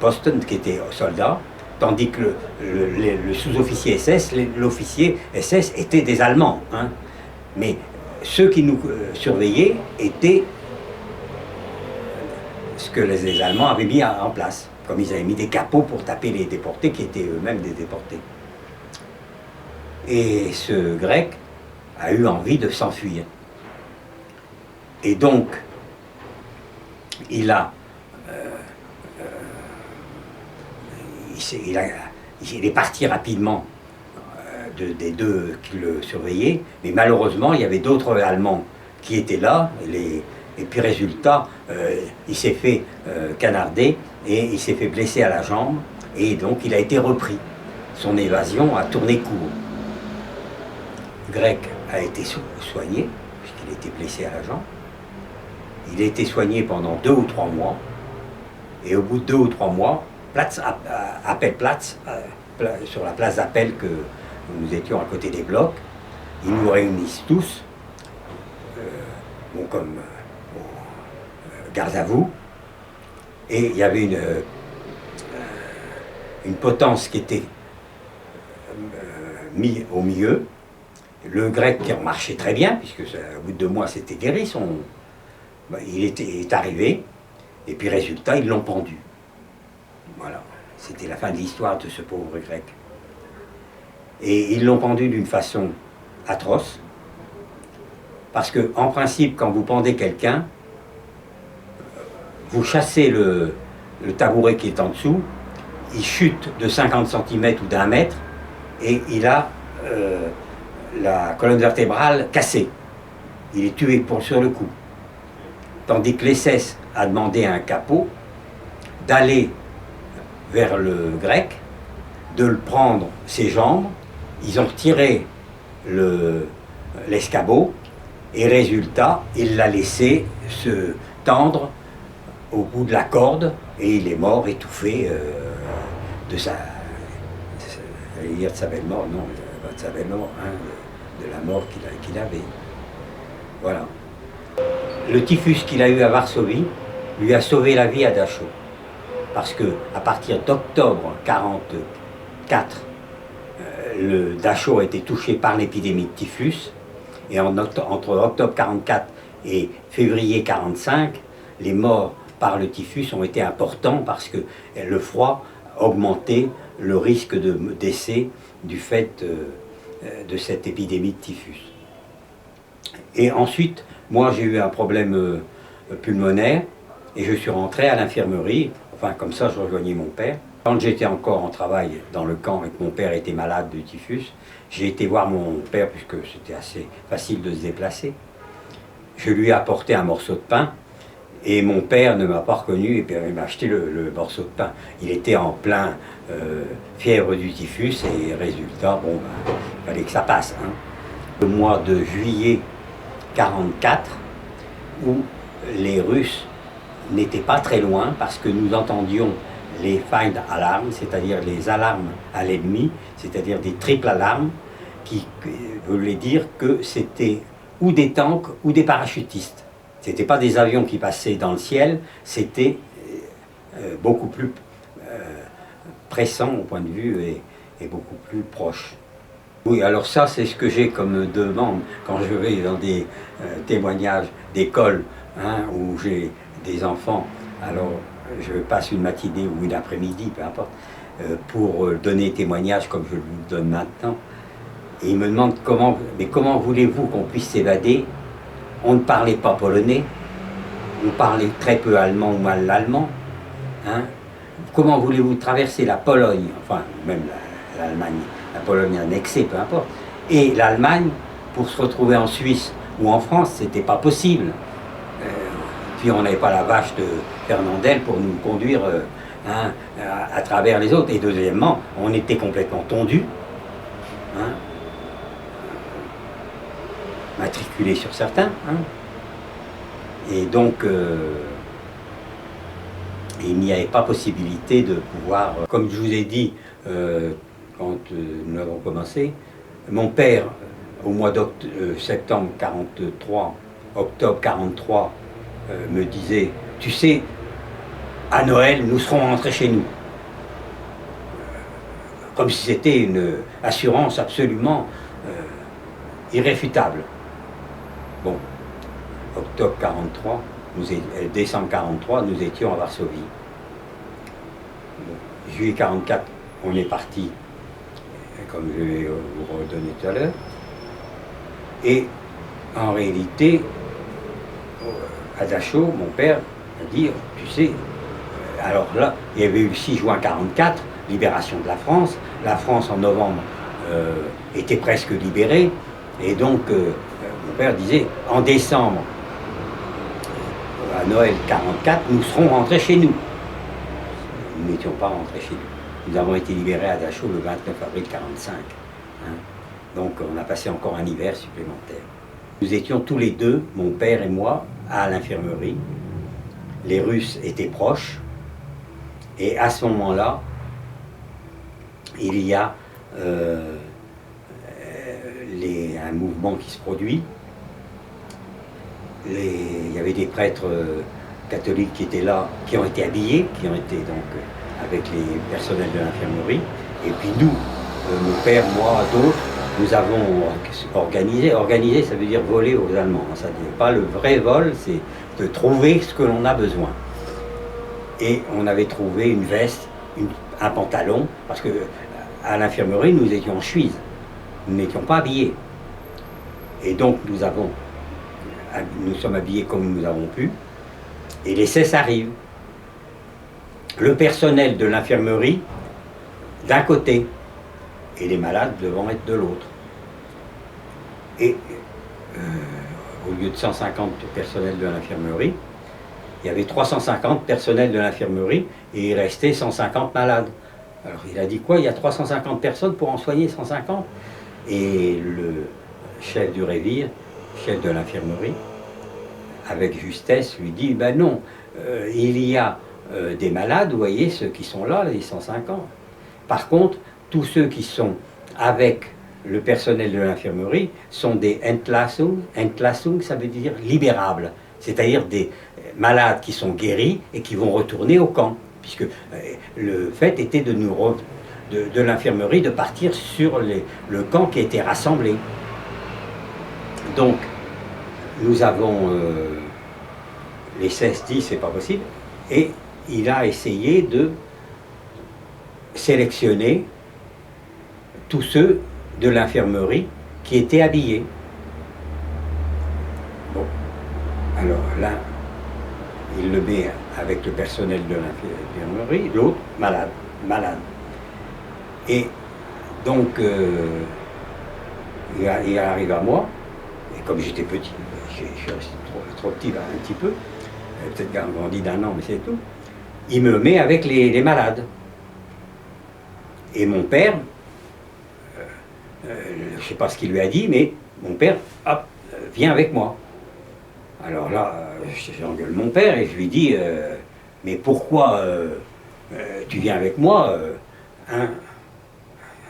soldats, tandis que le sous-officier SS, l'officier SS étaient des Allemands. Hein. Mais ceux qui nous surveillaient étaient ce que les Allemands avaient mis en place. Comme ils avaient mis des capots pour taper les déportés qui étaient eux-mêmes des déportés. Et ce Grec a eu envie de s'enfuir. Et donc, il est parti rapidement des 2 qui le surveillaient, mais malheureusement, il y avait d'autres Allemands qui étaient là, et puis résultat, il s'est fait canarder et il s'est fait blesser à la jambe, et donc il a été repris. Son évasion a tourné court. Grec a été soigné, puisqu'il était blessé à la jambe. Il a été soigné pendant 2 ou 3 mois, et au bout de 2 ou 3 mois, sur la place d'appel que nous étions à côté des blocs, ils nous réunissent tous, comme garde à vous, et il y avait une potence qui était mise au milieu. Le Grec qui marchait très bien, puisque au bout de 2 mois c'était guéri, il est arrivé, et puis résultat, ils l'ont pendu. Voilà, c'était la fin de l'histoire de ce pauvre Grec. Et ils l'ont pendu d'une façon atroce, parce que en principe, quand vous pendez quelqu'un, vous chassez le tabouret qui est en dessous, il chute de 50 cm ou d'1 mètre, et il a la colonne vertébrale cassée. Il est tué sur le coup. Tandis que l'SS a demandé à un capot d'aller vers le Grec, de le prendre ses jambes, ils ont retiré l'escabeau, et résultat, il l'a laissé se tendre au bout de la corde, et il est mort étouffé J'allais dire de sa belle mort, non, pas de sa belle mort, hein, de la mort qu'il avait. Voilà. Le typhus qu'il a eu à Varsovie lui a sauvé la vie à Dachau. Parce que à partir d'octobre 1944, le Dachau a été touché par l'épidémie de typhus. Et entre octobre 1944 et février 1945, les morts par le typhus ont été importants parce que le froid augmentait le risque de décès du fait de cette épidémie de typhus. Et ensuite, moi j'ai eu un problème pulmonaire et je suis rentré à l'infirmerie, enfin comme ça je rejoignais mon père. Quand j'étais encore en travail dans le camp et que mon père était malade du typhus, j'ai été voir mon père puisque c'était assez facile de se déplacer. Je lui ai apporté un morceau de pain et mon père ne m'a pas reconnu et puis il m'a acheté le morceau de pain. Il était en plein fièvre du typhus et résultat, bon, ben, il fallait que ça passe. Hein. Le mois de juillet 1944, où les Russes n'étaient pas très loin parce que nous entendions les find alarms, c'est-à-dire les alarmes à l'ennemi, c'est-à-dire des triples alarmes qui voulaient dire que c'était ou des tanks ou des parachutistes. Ce n'étaient pas des avions qui passaient dans le ciel, c'était beaucoup plus pressant au point de vue et beaucoup plus proche. Oui, alors ça, c'est ce que j'ai comme demande quand je vais dans des témoignages d'école hein, où j'ai des enfants. Alors, je passe une matinée ou une après-midi, peu importe, pour donner témoignage comme je vous le donne maintenant. Et ils me demandent comment voulez-vous qu'on puisse s'évader? On ne parlait pas polonais, on parlait très peu allemand ou mal l'allemand. Hein. Comment voulez-vous traverser la Pologne, enfin même l'Allemagne, la Pologne annexée, peu importe, et l'Allemagne pour se retrouver en Suisse ou en France, c'était pas possible. Puis on n'avait pas la vache de Fernandel pour nous conduire hein, à travers les autres. Et deuxièmement, on était complètement tondus, hein, matriculés sur certains. Hein. Et donc, il n'y avait pas possibilité de pouvoir, comme je vous ai dit, quand nous avons commencé, mon père, au mois de septembre 43, octobre 43, me disait, tu sais, à Noël, nous serons rentrés chez nous. Comme si c'était une assurance absolument irréfutable. Bon, octobre 43, décembre 43, nous étions à Varsovie. Bon, juillet 44, on est parti, comme je vais vous redonner tout à l'heure. Et en réalité, à Dachau, mon père a dit, tu sais, alors là, il y avait eu le 6 juin 1944, libération de la France. La France, en novembre, était presque libérée. Et donc, mon père disait, en décembre, à Noël 1944, nous serons rentrés chez nous. Nous n'étions pas rentrés chez nous. Nous avons été libérés à Dachau le 29 avril 1945. Hein. Donc, on a passé encore un hiver supplémentaire. Nous étions tous les deux, mon père et moi, à l'infirmerie. Les Russes étaient proches. Et à ce moment-là, il y a un mouvement qui se produit. Il y avait des prêtres catholiques qui étaient là, qui ont été habillés, qui ont été donc avec les personnels de l'infirmerie. Et puis nous, mon père, moi, d'autres, nous avons organisé. Organiser, ça veut dire voler aux Allemands. Ça n'est pas le vrai vol, c'est de trouver ce que l'on a besoin. Et on avait trouvé une veste, un pantalon, parce que à l'infirmerie, nous étions en chemise. Nous n'étions pas habillés. Et donc nous sommes habillés comme nous avons pu. Et les cesses arrivent. Le personnel de l'infirmerie d'un côté et les malades devant être de l'autre. Et au lieu de 150 personnels de l'infirmerie, il y avait 350 personnels de l'infirmerie et il restait 150 malades. Alors il a dit quoi? Il y a 350 personnes pour en soigner 150? Et le chef du révire, chef de l'infirmerie, avec justesse, lui dit, ben non, il y a des malades, vous voyez, ceux qui sont là, les 150. Par contre, tous ceux qui sont avec le personnel de l'infirmerie sont des Entlassung. Entlassung, ça veut dire libérables, c'est-à-dire des malades qui sont guéris et qui vont retourner au camp, puisque le fait était de l'infirmerie de partir sur le camp qui a été rassemblé. Donc, nous avons les 16 dit c'est pas possible, et il a essayé de sélectionner tous ceux de l'infirmerie qui étaient habillés. Bon, alors là, il le met avec le personnel de l'infirmerie, l'autre malade. Et donc, il arrive à moi, et comme j'étais petit, je suis resté trop petit là, un petit peu, peut-être grandi d'1 an, mais c'est tout, il me met avec les malades. Et mon père, je ne sais pas ce qu'il lui a dit, mais mon père, hop, viens avec moi. Alors là, j'engueule mon père et je lui dis, mais pourquoi tu viens avec moi hein?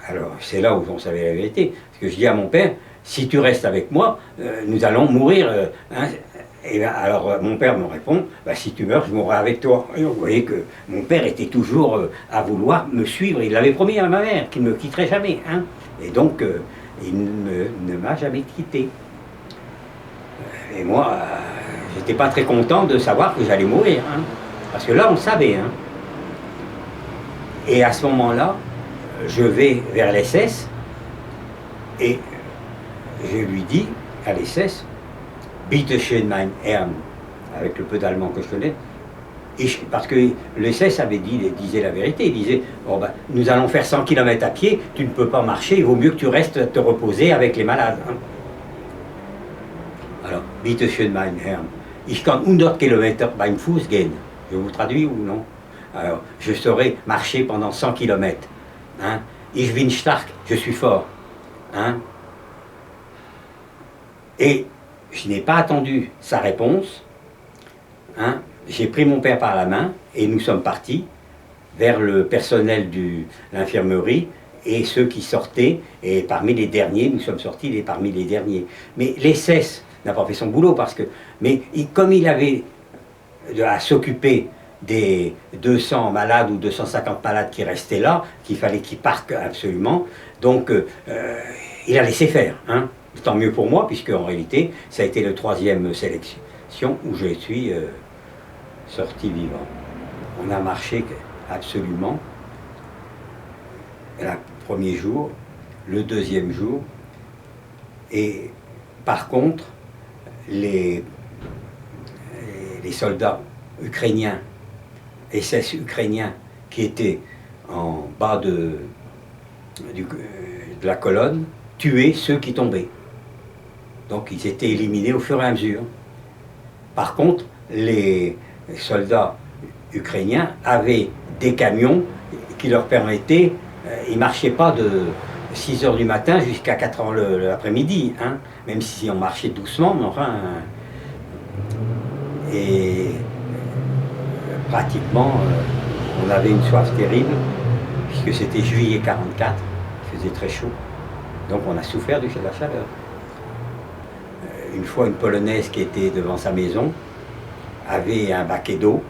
Alors c'est là où on savait la vérité. Parce que je dis à mon père, si tu restes avec moi, nous allons mourir. Hein? Et ben, alors mon père me répond, bah, si tu meurs, je mourrai avec toi. Et vous voyez que mon père était toujours à vouloir me suivre. Il l'avait promis à ma mère qu'il ne me quitterait jamais. Hein? Et donc, il ne m'a jamais quitté. Et moi, j'étais pas très content de savoir que j'allais mourir. Hein? Parce que là, on le savait. Hein? Et à ce moment-là, je vais vers l'SS et je lui dis à l'SS, Bitte schön, mein Herrn, avec le peu d'allemand que je connais, parce que le SS disait la vérité, il disait, oh ben, nous allons faire 100 km à pied, tu ne peux pas marcher, il vaut mieux que tu restes te reposer avec les malades. Hein. Alors, Bitte schön, mein Herrn, ich kann 100 km beim Fuß gehen. Je vous traduis ou non? Alors, je saurais marcher pendant 100 km. Hein. Ich bin stark, je suis fort. Hein. Et je n'ai pas attendu sa réponse. Hein. J'ai pris mon père par la main et nous sommes partis vers le personnel de l'infirmerie et ceux qui sortaient. Et parmi les derniers, nous sommes sortis parmi les derniers. Mais l'SS n'a pas fait son boulot comme il avait à s'occuper des 200 malades ou 250 malades qui restaient là, qu'il fallait qu'ils partent absolument, donc il a laissé faire. Hein. Tant mieux pour moi, puisque en réalité, ça a été le 3e sélection où je suis sorti vivant. On a marché absolument le premier jour, le 2e jour, et par contre, les soldats ukrainiens, SS ukrainiens, qui étaient en bas de la colonne, tuaient ceux qui tombaient. Donc ils étaient éliminés au fur et à mesure. Par contre, les soldats ukrainiens avaient des camions qui leur permettaient, ils ne marchaient pas de 6 h du matin jusqu'à 4 h l'après-midi, hein, même si on marchait doucement, mais enfin... Et pratiquement, on avait une soif terrible, puisque c'était juillet 44, il faisait très chaud, donc on a souffert de la chaleur. Une fois, une Polonaise qui était devant sa maison avait un baquet d'eau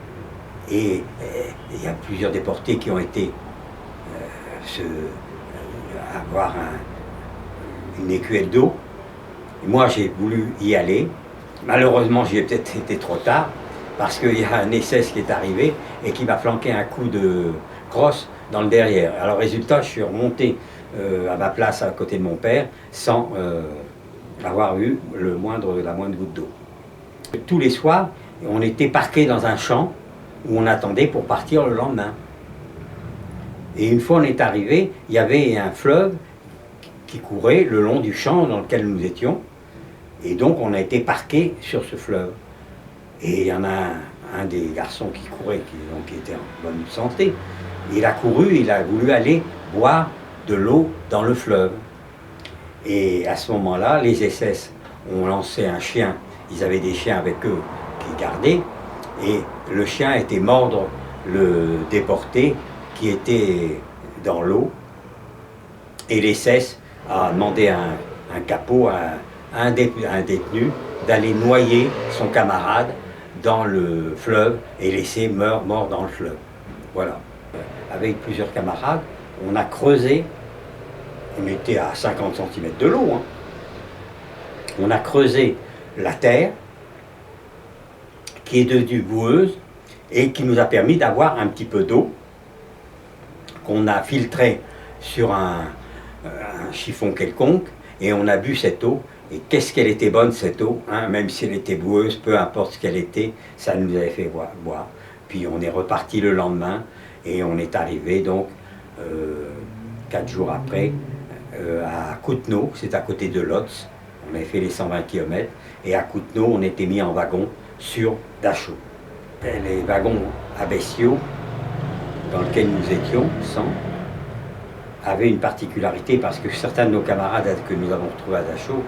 et il y a plusieurs déportés qui ont été avoir une écuelle d'eau. Moi, j'ai voulu y aller. Malheureusement, j'y ai peut-être été trop tard parce qu'il y a un SS qui est arrivé et qui m'a flanqué un coup de crosse dans le derrière. Alors, résultat, je suis remonté à ma place à côté de mon père sans avoir eu la moindre goutte d'eau. Tous les soirs, on était parqués dans un champ où on attendait pour partir le lendemain. Et une fois on est arrivé, il y avait un fleuve qui courait le long du champ dans lequel nous étions. Et donc on a été parqués sur ce fleuve. Et il y en a un des garçons qui courait, qui était en bonne santé. Il a couru, il a voulu aller boire de l'eau dans le fleuve. Et à ce moment-là, les SS ont lancé un chien. Ils avaient des chiens avec eux qui gardaient. Et le chien était mordre le déporté qui était dans l'eau, et les SES a demandé à un capot, à un détenu, d'aller noyer son camarade dans le fleuve et laisser mort dans le fleuve. Voilà. Avec plusieurs camarades, on a creusé, on était à 50 cm de l'eau, hein. On a creusé la terre, qui est devenue boueuse, et qui nous a permis d'avoir un petit peu d'eau, qu'on a filtré sur un chiffon quelconque, et on a bu cette eau, et qu'est-ce qu'elle était bonne cette eau, hein, même si elle était boueuse, peu importe ce qu'elle était, ça nous avait fait boire. Puis on est reparti le lendemain, et on est arrivé donc 4 jours après à Coutenot, c'est à côté de Lotz. On avait fait les 120 km, et à Coutenot on était mis en wagon sur Dachau. Les wagons abbatiaux dans lesquels nous étions, 100, avaient une particularité parce que certains de nos camarades que nous avons retrouvés à Dachau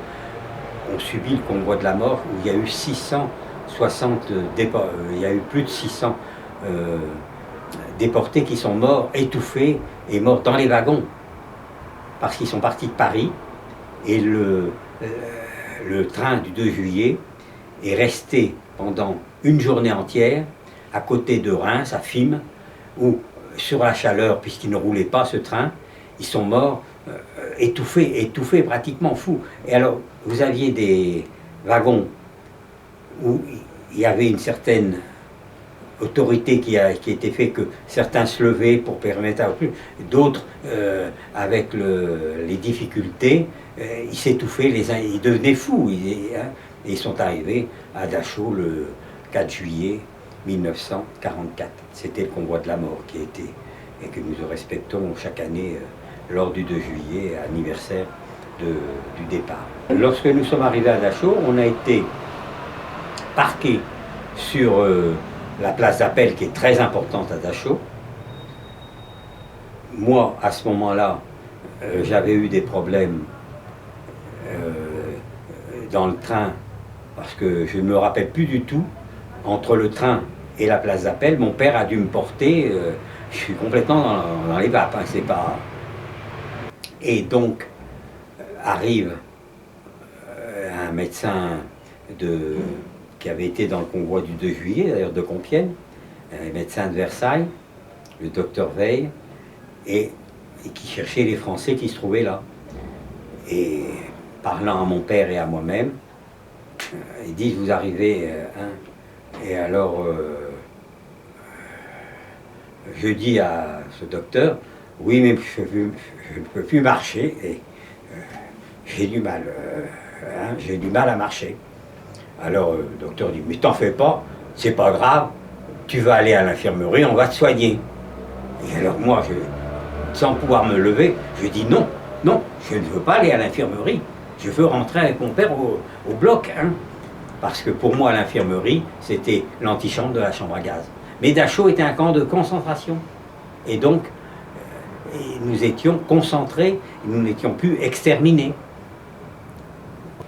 ont subi le convoi de la mort, où il y a eu 660 il y a eu plus de 600 déportés qui sont morts, étouffés et morts dans les wagons parce qu'ils sont partis de Paris, et le train du 2 juillet est resté pendant une journée entière à côté de Reims, à Fismes, où sur la chaleur, puisqu'il ne roulait pas ce train, ils sont morts étouffés, pratiquement fous. Et alors, vous aviez des wagons où il y avait une certaine autorité qui était fait, que certains se levaient pour permettre à plus, d'autres, avec les difficultés, ils s'étouffaient, ils devenaient fous. Et ils sont arrivés à Dachau le 4 juillet 1944. C'était le convoi de la mort qui était, et que nous respectons chaque année lors du 2 juillet, anniversaire du départ. Lorsque nous sommes arrivés à Dachau, on a été parqués sur la place d'appel, qui est très importante à Dachau. Moi, à ce moment-là, j'avais eu des problèmes dans le train, parce que je ne me rappelle plus du tout, entre le train et la place d'appel, mon père a dû me porter, je suis complètement dans les vapes, hein, c'est pas... Et donc, arrive un médecin qui avait été dans le convoi du 2 juillet, d'ailleurs de Compiègne, un médecin de Versailles, le docteur Veil, et qui cherchait les Français qui se trouvaient là. Et parlant à mon père et à moi-même, il dit, vous arrivez, hein, et alors je dis à ce docteur, oui, mais je ne peux plus marcher, et j'ai du mal, hein, j'ai du mal à marcher. Alors le docteur dit, mais t'en fais pas, c'est pas grave, tu vas aller à l'infirmerie, on va te soigner. Et alors moi, sans pouvoir me lever, je dis non, non, je ne veux pas aller à l'infirmerie, je veux rentrer avec mon père au bloc, hein. Parce que pour moi, l'infirmerie, c'était l'antichambre de la chambre à gaz. Mais Dachau était un camp de concentration. Et donc, nous étions concentrés, nous n'étions plus exterminés.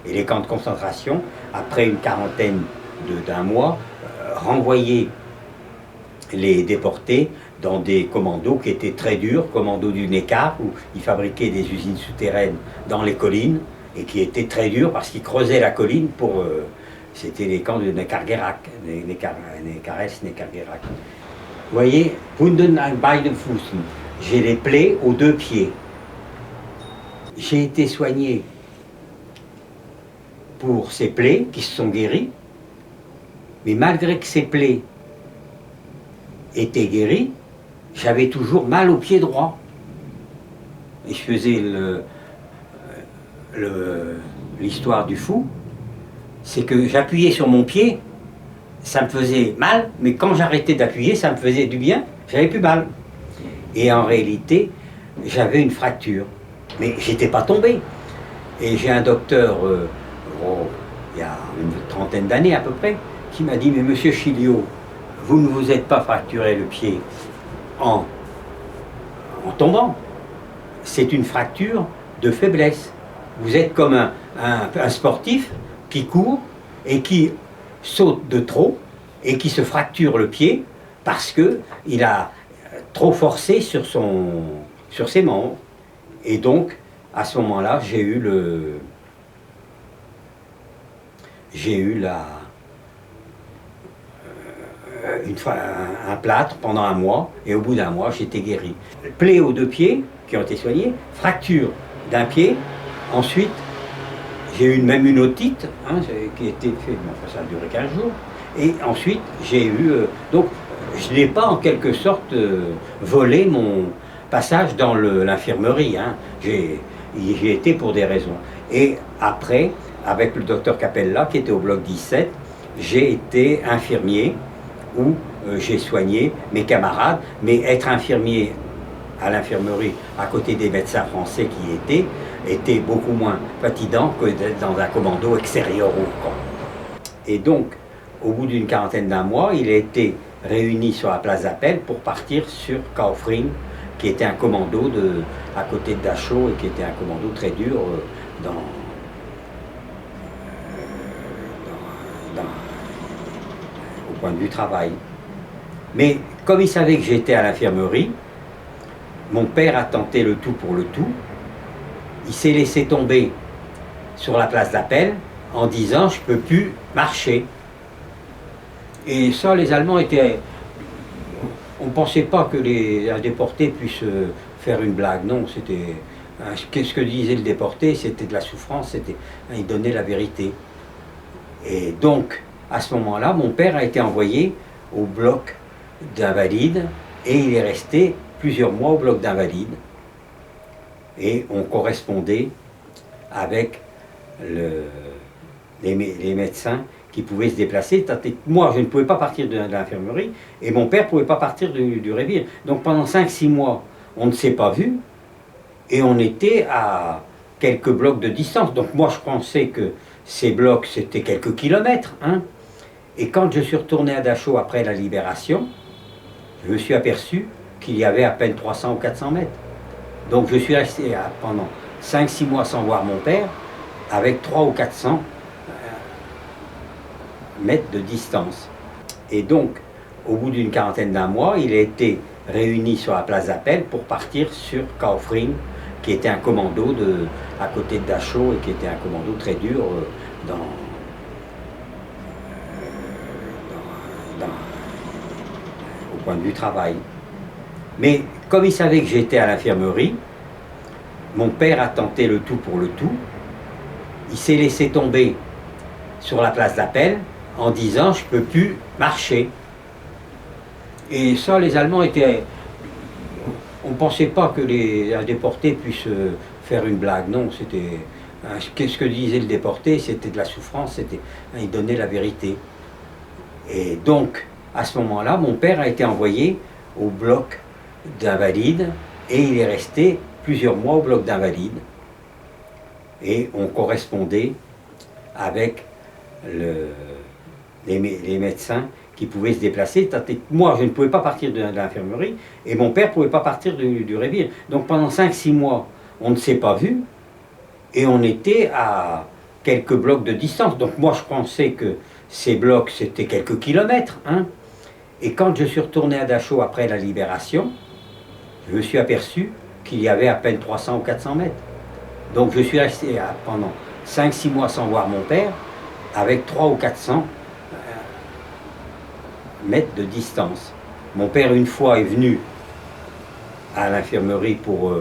Et les camps de concentration, après une quarantaine d'un mois, renvoyaient les déportés dans des commandos qui étaient très durs, commandos du Neckar, où ils fabriquaient des usines souterraines dans les collines, et qui étaient très durs parce qu'ils creusaient la colline pour... c'était les camps de Neckargerach, Neckargerach. Vous voyez, Wunden an beiden Füßen, j'ai les plaies aux 2 pieds. J'ai été soigné pour ces plaies qui se sont guéries, mais malgré que ces plaies étaient guéries, j'avais toujours mal au pied droit. Et je faisais l'histoire du fou, c'est que j'appuyais sur mon pied, ça me faisait mal, mais quand j'arrêtais d'appuyer, ça me faisait du bien, j'avais plus mal. Et en réalité, j'avais une fracture, mais j'étais pas tombé. Et j'ai un docteur, il y a une trentaine d'années à peu près, qui m'a dit, mais monsieur Chiliot, vous ne vous êtes pas fracturé le pied en tombant, c'est une fracture de faiblesse. Vous êtes comme un sportif qui court et qui saute de trop et qui se fracture le pied parce qu'il a trop forcé sur sur ses membres. Et donc, à ce moment-là, j'ai eu un plâtre pendant un mois, et au bout d'un mois, j'étais guéri. Plaies aux 2 pieds qui ont été soignées, fracture d'un pied, ensuite, j'ai eu même une otite qui a été faite, ça a duré 15 jours, et ensuite, j'ai eu... donc, je n'ai pas en quelque sorte volé mon passage dans l'infirmerie, j'y été pour des raisons. Et après, avec le docteur Capella, qui était au bloc 17, j'ai été infirmier, où j'ai soigné mes camarades, mais être infirmier à l'infirmerie, à côté des médecins français qui y était beaucoup moins fatigant que d'être dans un commando extérieur au camp. Et donc, au bout d'une quarantaine d'un mois, il a été réuni sur la place d'Appel pour partir sur Kaufring, qui était un commando à côté de Dachau, et qui était un commando très dur au point de vue travail. Mais comme il savait que j'étais à l'infirmerie, mon père a tenté le tout pour le tout. Il s'est laissé tomber sur la place d'Appel en disant « je ne peux plus marcher ». Et ça, les Allemands étaient... On ne pensait pas que un déporté puisse faire une blague, non, c'était... Qu'est-ce que disait le déporté? C'était de la souffrance, il donnait la vérité. Et donc, à ce moment-là, mon père a été envoyé au bloc d'invalides, et il est resté plusieurs mois au bloc d'invalides. Et on correspondait avec les médecins qui pouvaient se déplacer. Moi, je ne pouvais pas partir de l'infirmerie, et mon père ne pouvait pas partir du Révire. Donc pendant 5-6 mois, on ne s'est pas vu, et on était à quelques blocs de distance. Donc moi, je pensais que ces blocs, c'était quelques kilomètres. Et quand je suis retourné à Dachau après la libération, je me suis aperçu qu'il y avait à peine 300 ou 400 mètres. Donc je suis resté pendant 5-6 mois sans voir mon père, avec 300 ou 400 mètres de distance. Et donc, au bout d'une quarantaine d'un mois, il a été réuni sur la place d'Appel pour partir sur Kaufring, qui était un commando à côté de Dachau, et qui était un commando très dur au point de vue travail. Mais comme il savait que j'étais à l'infirmerie, mon père a tenté le tout pour le tout. Il s'est laissé tomber sur la place d'Appel en disant « je ne peux plus marcher ». Et ça, les Allemands étaient... On ne pensait pas que un déporté puisse faire une blague, non, c'était... Qu'est-ce que disait le déporté? C'était de la souffrance, il donnait la vérité. Et donc, à ce moment-là, mon père a été envoyé au bloc d'invalides, et il est resté plusieurs mois au bloc d'invalides. Et on correspondait avec les médecins qui pouvaient se déplacer. Moi, je ne pouvais pas partir de l'infirmerie, et mon père ne pouvait pas partir du Révire. Donc pendant 5-6 mois, on ne s'est pas vu, et on était à quelques blocs de distance. Donc moi, je pensais que ces blocs, c'était quelques kilomètres. Et quand je suis retourné à Dachau après la libération, je me suis aperçu qu'il y avait à peine 300 ou 400 mètres. Donc je suis resté pendant 5-6 mois sans voir mon père, avec 300 ou 400 mètres de distance. Mon père, une fois, est venu à l'infirmerie pour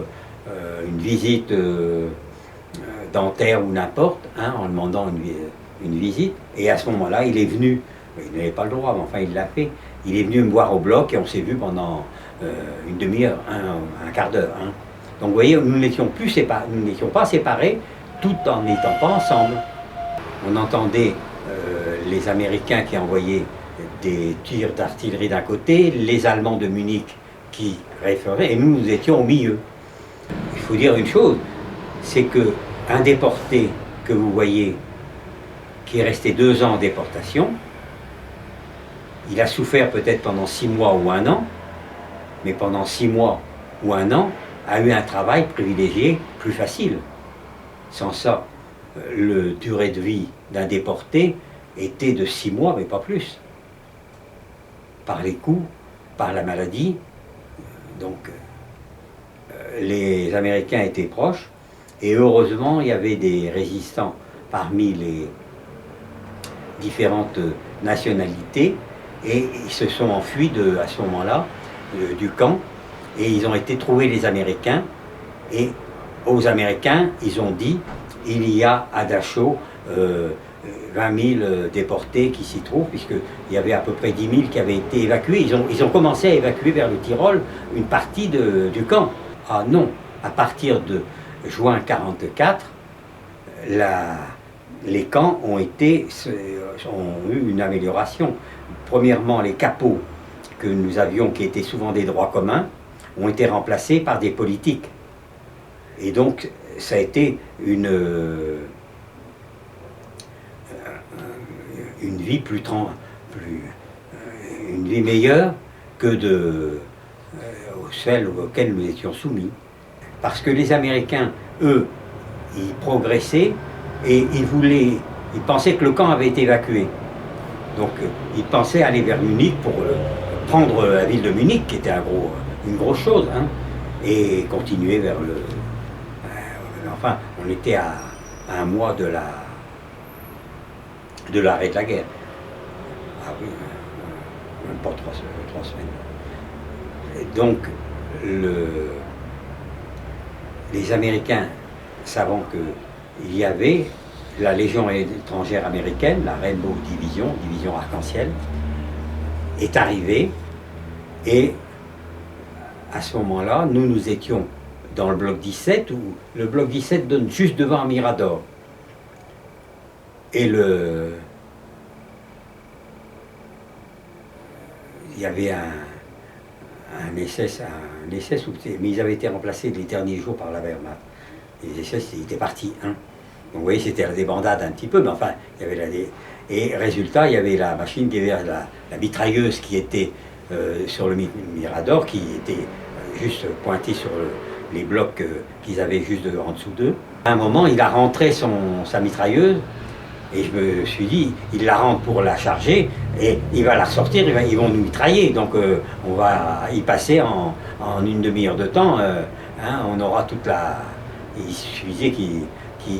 une visite dentaire ou n'importe, en demandant une visite. Et à ce moment-là, il est venu, il n'avait pas le droit, mais enfin il l'a fait, il est venu me voir au bloc, et on s'est vu pendant une demi-heure, un quart d'heure. Donc vous voyez, nous n'étions pas séparés, tout en n'étant pas ensemble. On entendait les Américains qui envoyaient des tirs d'artillerie d'un côté, les Allemands de Munich qui référaient, et nous étions au milieu. Il faut dire une chose, c'est qu'un déporté que vous voyez, qui est resté 2 ans en déportation, il a souffert peut-être pendant 6 mois ou 1 an, mais pendant 6 mois ou 1 an, a eu un travail privilégié plus facile. Sans ça, la durée de vie d'un déporté était de 6 mois, mais pas plus. Par les coups, par la maladie. Donc, les Américains étaient proches, et heureusement, il y avait des résistants parmi les différentes nationalités, et ils se sont enfuis à ce moment-là du camp, et ils ont été trouver les Américains, et aux Américains, ils ont dit, il y a à Dachau 20 000 déportés qui s'y trouvent, puisqu'il y avait à peu près 10 000 qui avaient été évacués. Ils ont commencé à évacuer vers le Tyrol une partie du camp. Ah non, à partir de juin 1944, les camps ont eu une amélioration. Premièrement, les capots que nous avions, qui étaient souvent des droits communs, ont été remplacés par des politiques. Et donc, ça a été une vie une vie meilleure que celle auxquelles nous étions soumis. Parce que les Américains, eux, ils progressaient et ils pensaient que le camp avait été évacué. Donc, ils pensaient aller vers Munich pour prendre la ville de Munich, qui était une grosse chose, hein, et continuer vers le... Enfin, on était à un mois de l'arrêt de la guerre. Ah oui, même pas 3 semaines. Et donc, les Américains, savant qu'il y avait la Légion étrangère américaine, la Rainbow Division, division arc-en-ciel, est arrivée, et à ce moment-là, nous étions dans le bloc 17, où le bloc 17 donne juste devant Mirador. Et il y avait un SS, mais ils avaient été remplacés les derniers jours par la Wehrmacht. Les SS, ils étaient partis, hein. Donc vous voyez, c'était la débandade un petit peu, mais enfin, il y avait et résultat, il y avait la machine, la mitrailleuse qui était sur le Mirador, qui était juste pointée sur les blocs qu'ils avaient juste en dessous d'eux. À un moment, il a rentré sa mitrailleuse, et je me suis dit, il la rentre pour la charger, et il va la ressortir, ils vont nous mitrailler, donc on va y passer en une demi-heure de temps, hein, on aura toute la... Il suffisait qu'il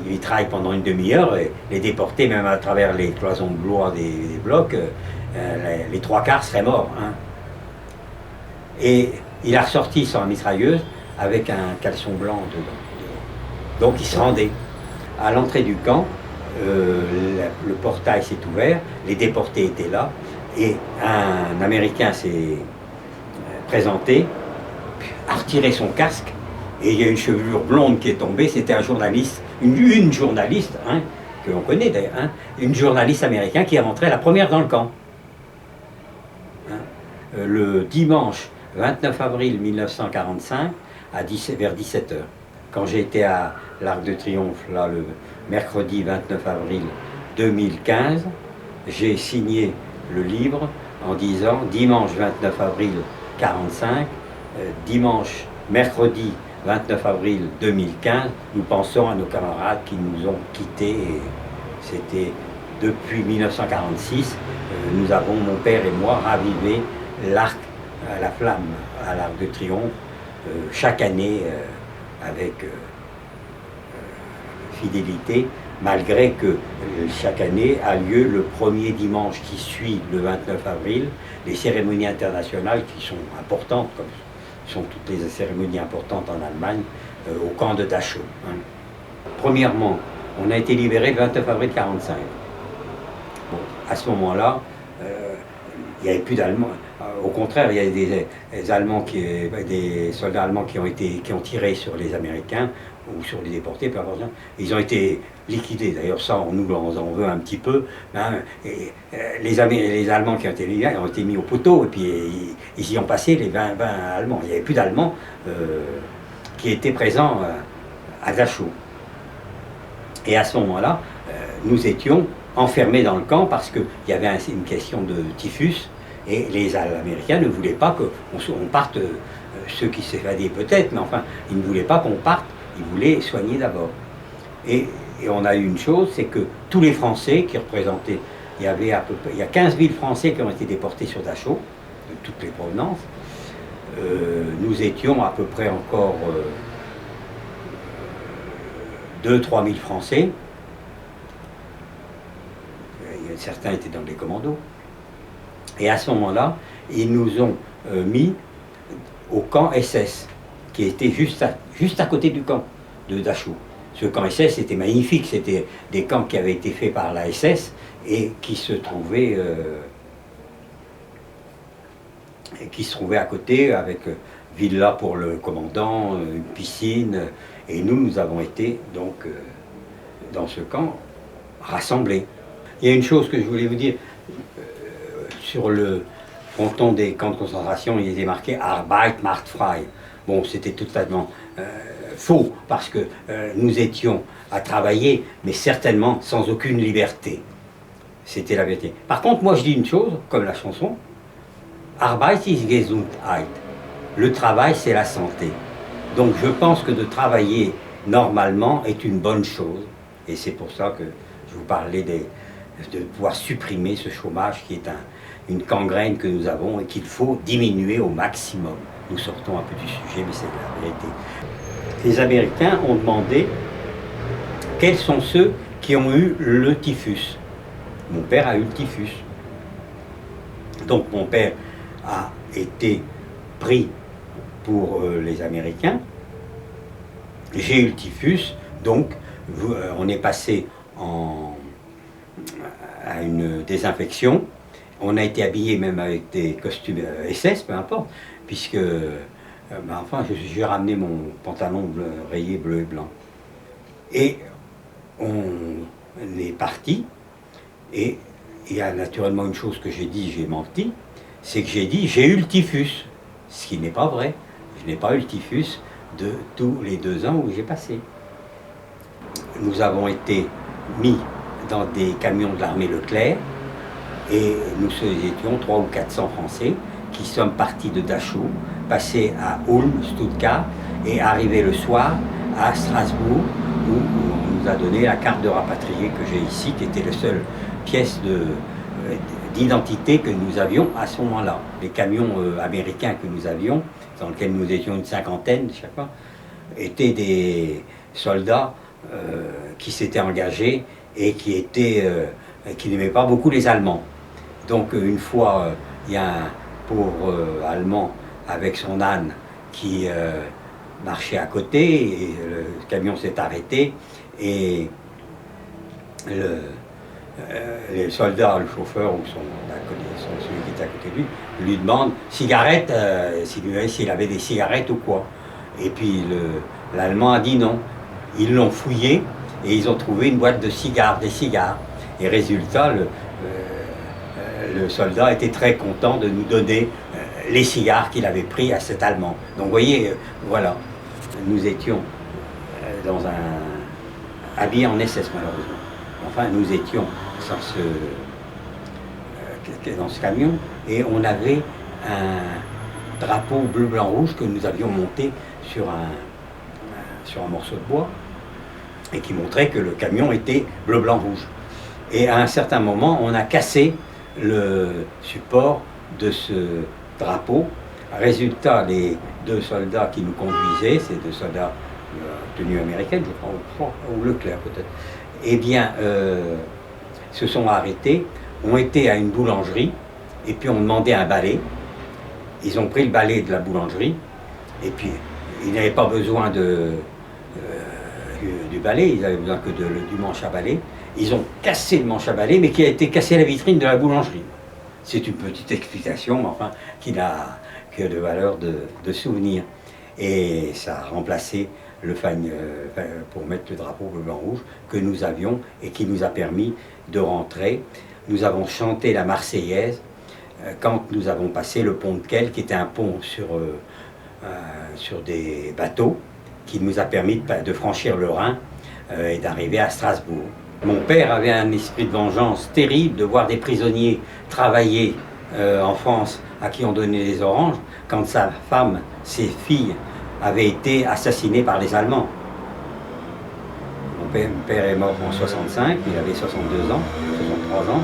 mitraille pendant une demi-heure, et les déportés, même à travers les cloisons de bois des blocs, les 3/4 seraient morts, hein. Et il a ressorti sa mitrailleuse avec un caleçon blanc dedans. Donc il se rendait. À l'entrée du camp, le portail s'est ouvert, les déportés étaient là, et un Américain s'est présenté, a retiré son casque, et il y a une chevelure blonde qui est tombée, c'était un journaliste, une journaliste, hein, que l'on connaît d'ailleurs, hein, une journaliste américaine qui est rentrée la première dans le camp. Hein. Le dimanche 29 avril 1945, vers 17 h. Quand j'ai été à l'Arc de Triomphe, là, le mercredi 29 avril 2015, j'ai signé le livre en disant dimanche 29 avril 45, mercredi 29 avril 2015, nous pensons à nos camarades qui nous ont quittés. Et c'était depuis 1946, nous avons, mon père et moi, ravivé l'arc, la flamme à l'Arc de Triomphe, chaque année avec fidélité, malgré que chaque année a lieu le premier dimanche qui suit le 29 avril, les cérémonies internationales qui sont importantes, comme sont toutes les cérémonies importantes en Allemagne, au camp de Dachau. Hein. Premièrement, on a été libéré le 29 avril 1945. Bon, à ce moment-là, il n'y avait plus d'Allemands. Au contraire, il y a des soldats allemands qui ont tiré sur les Américains ou sur les déportés. Ils ont été liquidés. D'ailleurs, ça, on nous en veut un petit peu. Hein. Et, les Allemands qui ont été liquidés ont été mis au poteau, et puis ils y ont passé les 20 Allemands. Il n'y avait plus d'Allemands qui étaient présents à Dachau. Et à ce moment-là, nous étions enfermés dans le camp parce qu'il y avait une question de typhus, et les Américains ne voulaient pas qu'on parte, ceux qui s'évadaient peut-être, mais enfin, ils ne voulaient pas qu'on parte, ils voulaient soigner d'abord. Et on a eu une chose, c'est que tous les Français qui représentaient, il y a 15 000 Français qui ont été déportés sur Dachau, de toutes les provenances, nous étions à peu près encore 2-3 000 Français. Certains étaient dans les commandos. Et à ce moment-là, ils nous ont mis au camp SS, qui était juste à côté du camp de Dachau. Ce camp SS était magnifique, c'était des camps qui avaient été faits par la SS et qui se trouvaient à côté, avec villa pour le commandant, une piscine, et nous avons été donc dans ce camp rassemblés. Il y a une chose que je voulais vous dire, sur le fronton des camps de concentration, il était marqué Arbeit macht frei. Bon, c'était totalement faux, parce que nous étions à travailler, mais certainement sans aucune liberté. C'était la vérité. Par contre, moi je dis une chose, comme la chanson, Arbeit ist Gesundheit. Le travail, c'est la santé. Donc je pense que de travailler normalement est une bonne chose. Et c'est pour ça que je vous parlais de pouvoir supprimer ce chômage qui est une gangrène que nous avons et qu'il faut diminuer au maximum. Nous sortons un peu du sujet, mais c'est la vérité. Les Américains ont demandé quels sont ceux qui ont eu le typhus. Mon père a eu le typhus. Donc mon père a été pris pour les Américains. J'ai eu le typhus, donc on est passé à une désinfection. On a été habillé même avec des costumes SS, peu importe, puisque enfin, j'ai ramené mon pantalon rayé bleu et blanc. Et on est parti, et il y a naturellement une chose que j'ai dit, j'ai menti, c'est que j'ai dit j'ai eu le typhus, ce qui n'est pas vrai. Je n'ai pas eu le typhus de tous les 2 ans où j'ai passé. Nous avons été mis dans des camions de l'armée Leclerc, et nous étions 300 ou 400 Français qui sommes partis de Dachau, passés à Ulm, Stuttgart, et arrivés le soir à Strasbourg, où on nous a donné la carte de rapatrié que j'ai ici, qui était la seule pièce d'identité que nous avions à ce moment-là. Les camions américains que nous avions, dans lesquels nous étions une cinquantaine chaque fois, étaient des soldats qui s'étaient engagés et qui n'aimaient pas beaucoup les Allemands. Donc une fois, il y a un pauvre Allemand avec son âne qui marchait à côté, et le camion s'est arrêté, et les soldats, le chauffeur ou celui qui était à côté de lui demande cigarette, s'il avait des cigarettes ou quoi. Et puis l'Allemand a dit non. Ils l'ont fouillé et ils ont trouvé une boîte de cigares, des cigares. Et résultat, le soldat était très content de nous donner les cigares qu'il avait pris à cet Allemand. Donc vous voyez, voilà, nous étions habillés en SS malheureusement. Enfin, nous étions dans ce camion, et on avait un drapeau bleu, blanc, rouge que nous avions monté sur un morceau de bois, et qui montrait que le camion était bleu, blanc, rouge. Et à un certain moment, on a cassé le support de ce drapeau. Résultat, les 2 soldats qui nous conduisaient, ces 2 soldats tenue américaine, je crois, ou Leclerc peut-être, eh bien, se sont arrêtés, ont été à une boulangerie, et puis ont demandé un balai. Ils ont pris le balai de la boulangerie, et puis ils n'avaient pas besoin du balai, ils n'avaient besoin que du manche à balai. Ils ont cassé le manche à balai, mais qui a été cassé à la vitrine de la boulangerie. C'est une petite explication, mais enfin, qui n'a que de valeur de souvenir. Et ça a remplacé le pour mettre le drapeau bleu, blanc, rouge que nous avions et qui nous a permis de rentrer. Nous avons chanté la Marseillaise quand nous avons passé le pont de Kehl, qui était un pont sur des bateaux, qui nous a permis de franchir le Rhin et d'arriver à Strasbourg. Mon père avait un esprit de vengeance terrible de voir des prisonniers travailler en France à qui on donnait des oranges, quand sa femme, ses filles, avaient été assassinées par les Allemands. Mon père est mort en 65, il avait 62 ans, 63 ans,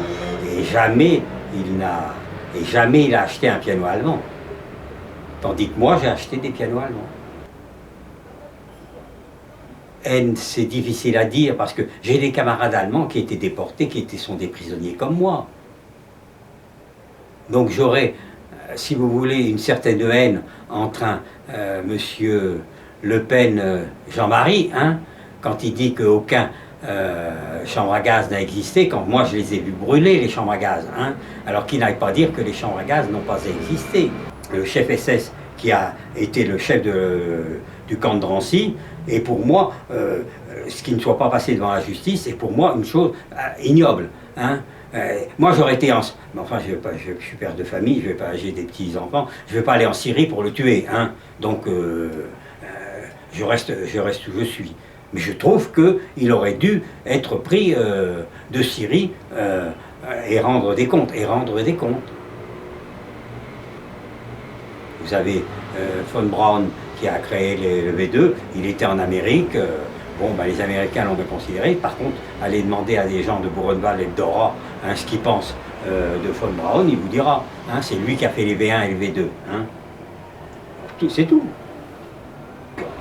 et jamais il a acheté un piano allemand. Tandis que moi, j'ai acheté des pianos allemands. Haine, c'est difficile à dire parce que j'ai des camarades allemands qui étaient déportés, sont des prisonniers comme moi. Donc j'aurais, si vous voulez, une certaine haine entre monsieur Le Pen, Jean-Marie, hein, quand il dit qu'aucun chambre à gaz n'a existé, quand moi je les ai vus brûler, les chambres à gaz, hein, alors qu'il n'aille pas dire que les chambres à gaz n'ont pas existé. Le chef SS qui a été le chef du camp de Drancy, et pour moi, ce qui ne soit pas passé devant la justice, est pour moi une chose ignoble. Hein. Moi j'aurais été enfin je suis père de famille, j'ai des petits-enfants, je ne vais pas aller en Syrie pour le tuer. Hein. Donc je reste où je suis. Mais je trouve qu'il aurait dû être pris de Syrie et rendre des comptes. Vous avez von Braun qui a créé le V2, il était en Amérique, les Américains l'ont bien considéré. Par contre, allez demander à des gens de Buchenwald et de Dora hein, ce qu'ils pensent de von Braun, il vous dira, hein, c'est lui qui a fait les V1 et les V2. Hein. C'est tout.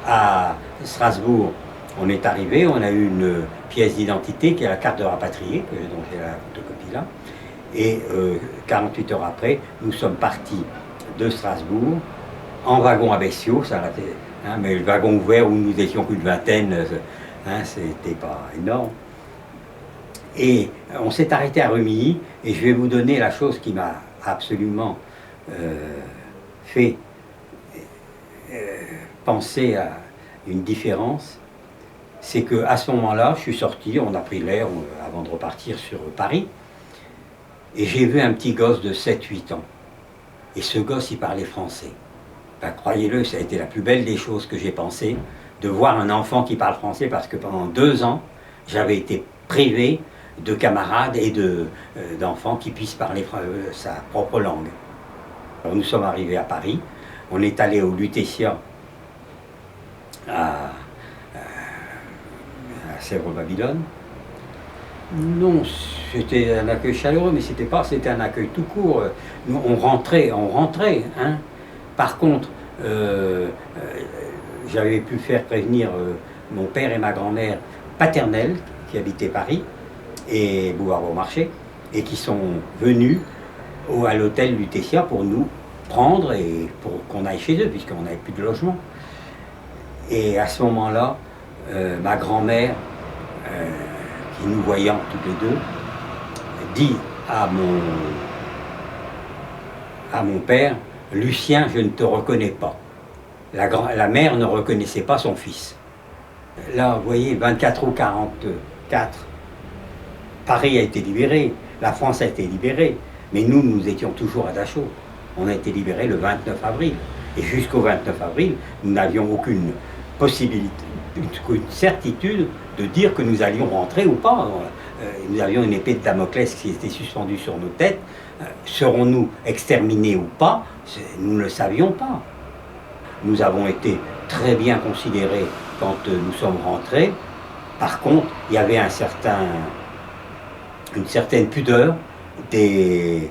À Strasbourg, on est arrivé, on a eu une pièce d'identité qui est la carte de rapatrié, dont j'ai la photocopie là, et 48 heures après, nous sommes partis de Strasbourg en wagon à Bessiaux, hein, mais le wagon ouvert où nous étions qu'une vingtaine, hein, c'était pas énorme. Et on s'est arrêté à Rumilly, et je vais vous donner la chose qui m'a absolument fait penser à une différence. C'est qu'à ce moment-là, je suis sorti, on a pris l'air avant de repartir sur Paris, et j'ai vu un petit gosse de 7-8 ans. Et ce gosse, il parlait français. Ben, croyez-le, ça a été la plus belle des choses que j'ai pensé, de voir un enfant qui parle français, parce que pendant 2 ans, j'avais été privé de camarades et d'enfants qui puissent parler sa propre langue. Alors, nous sommes arrivés à Paris, on est allé au Lutetia, à Sèvres-Babylone. Non, c'était un accueil chaleureux, mais c'était un accueil tout court. Nous, on rentrait. Hein. Par contre, j'avais pu faire prévenir mon père et ma grand-mère paternelle, qui habitaient Paris, et Boulevard-Beaumarchais, et qui sont venus à l'hôtel Lutetia pour nous prendre et pour qu'on aille chez eux, puisqu'on n'avait plus de logement. Et à ce moment-là, ma grand-mère, qui nous voyant toutes les deux, dit à mon père, « Lucien, je ne te reconnais pas. » La mère ne reconnaissait pas son fils. Là, vous voyez, 24 août 1944, Paris a été libéré, la France a été libérée, mais nous étions toujours à Dachau. On a été libérés le 29 avril. Et jusqu'au 29 avril, nous n'avions aucune possibilité, une certitude de dire que nous allions rentrer ou pas. Nous avions une épée de Damoclès qui était suspendue sur nos têtes. Serons-nous exterminés ou pas? Nous ne le savions pas. Nous avons été très bien considérés quand nous sommes rentrés. Par contre, il y avait une certaine pudeur des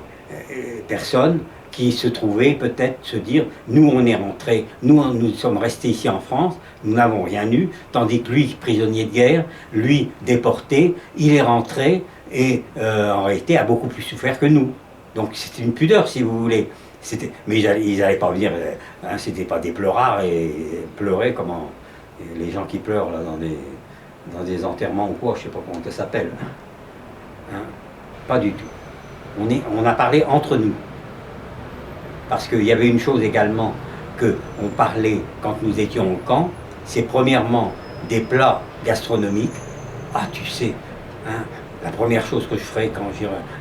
personnes qui se trouvaient peut-être se dire, nous on est rentrés, nous sommes restés ici en France, nous n'avons rien eu, tandis que lui, prisonnier de guerre, lui, déporté, il est rentré et en réalité a beaucoup plus souffert que nous. Donc c'était une pudeur si vous voulez. Mais ils n'allaient pas venir, hein, c'était pas des pleurards et pleurer comme les gens qui pleurent là, dans des enterrements ou quoi, je sais pas comment ça s'appelle. Hein, pas du tout. On a parlé entre nous. Parce qu'il y avait une chose également qu'on parlait quand nous étions au camp, c'est premièrement des plats gastronomiques. Ah, tu sais, hein, la première chose que je ferai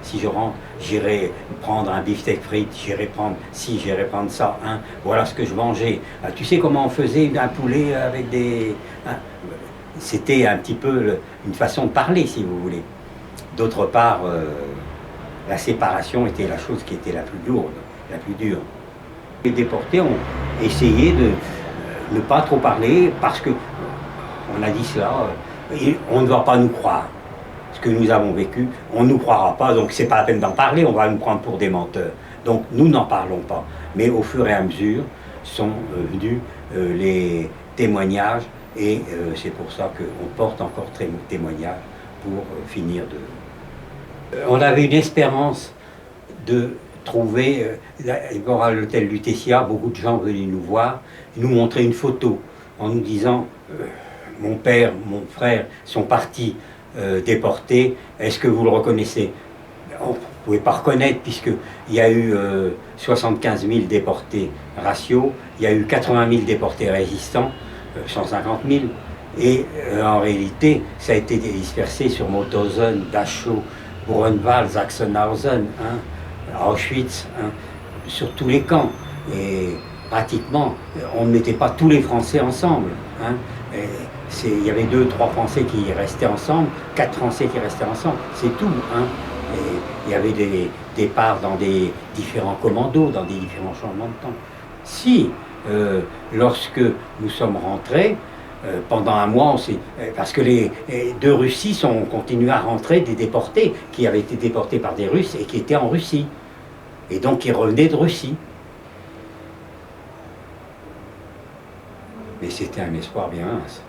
si je rentre, j'irai prendre un beefsteak frites, j'irai prendre ça, hein, voilà ce que je mangeais. Ah, tu sais comment on faisait un poulet avec des... Hein, c'était un petit peu une façon de parler, si vous voulez. D'autre part, la séparation était la chose qui était la plus lourde, la plus dure. Les déportés ont essayé de ne pas trop parler parce que, on a dit cela, on ne va pas nous croire. Ce que nous avons vécu, on ne nous croira pas, donc c'est pas la peine d'en parler, on va nous prendre pour des menteurs. Donc nous n'en parlons pas. Mais au fur et à mesure, sont venus les témoignages, et c'est pour ça qu'on porte encore témoignages pour finir de... On avait une espérance de trouver, d'abord à l'hôtel Lutetia, beaucoup de gens venaient nous voir, nous montrer une photo en nous disant mon père, mon frère sont partis déportés, est-ce que vous le reconnaissez? On ne pouvait pas reconnaître puisqu'il y a eu 75 000 déportés raciaux, il y a eu 80 000 déportés résistants, 150 000, et en réalité ça a été dispersé sur Mauthausen, Dachau, Buchenwald, Sachsenhausen, Auschwitz, sur tous les camps. Et pratiquement, on ne mettait pas tous les Français ensemble. Il y avait 2, 3 Français qui restaient ensemble, 4 Français qui restaient ensemble, c'est tout. Et il y avait des départs dans des différents commandos, dans des différents changements de temps. Si, lorsque nous sommes rentrés, pendant un mois, parce que de Russie ont continué à rentrer des déportés qui avaient été déportés par des Russes et qui étaient en Russie. Et donc ils revenaient de Russie. Mais c'était un espoir bien mince.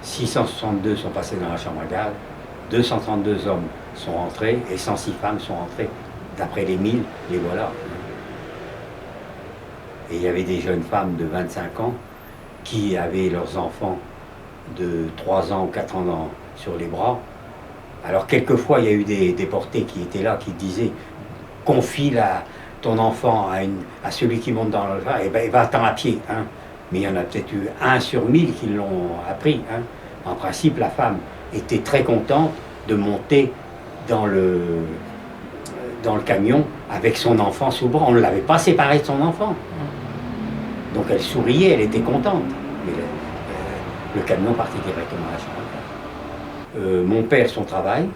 662 sont passés dans la chambre à gaz, 232 hommes sont rentrés et 106 femmes sont rentrées. D'après les 1000, les voilà. Et il y avait des jeunes femmes de 25 ans qui avaient leurs enfants de 3 ans ou 4 ans sur les bras. Alors quelquefois il y a eu des déportés qui étaient là, qui disaient « confie ton enfant à celui qui monte dans le train, et ben va-t'en à pied. » Mais il y en a peut-être eu 1 sur 1000 qui l'ont appris. En principe, la femme était très contente de monter dans le camion avec son enfant sous le bras. On ne l'avait pas séparé de son enfant. Donc elle souriait, elle était contente. Mais le camion partait directement à la chambre. Mon père, son travail,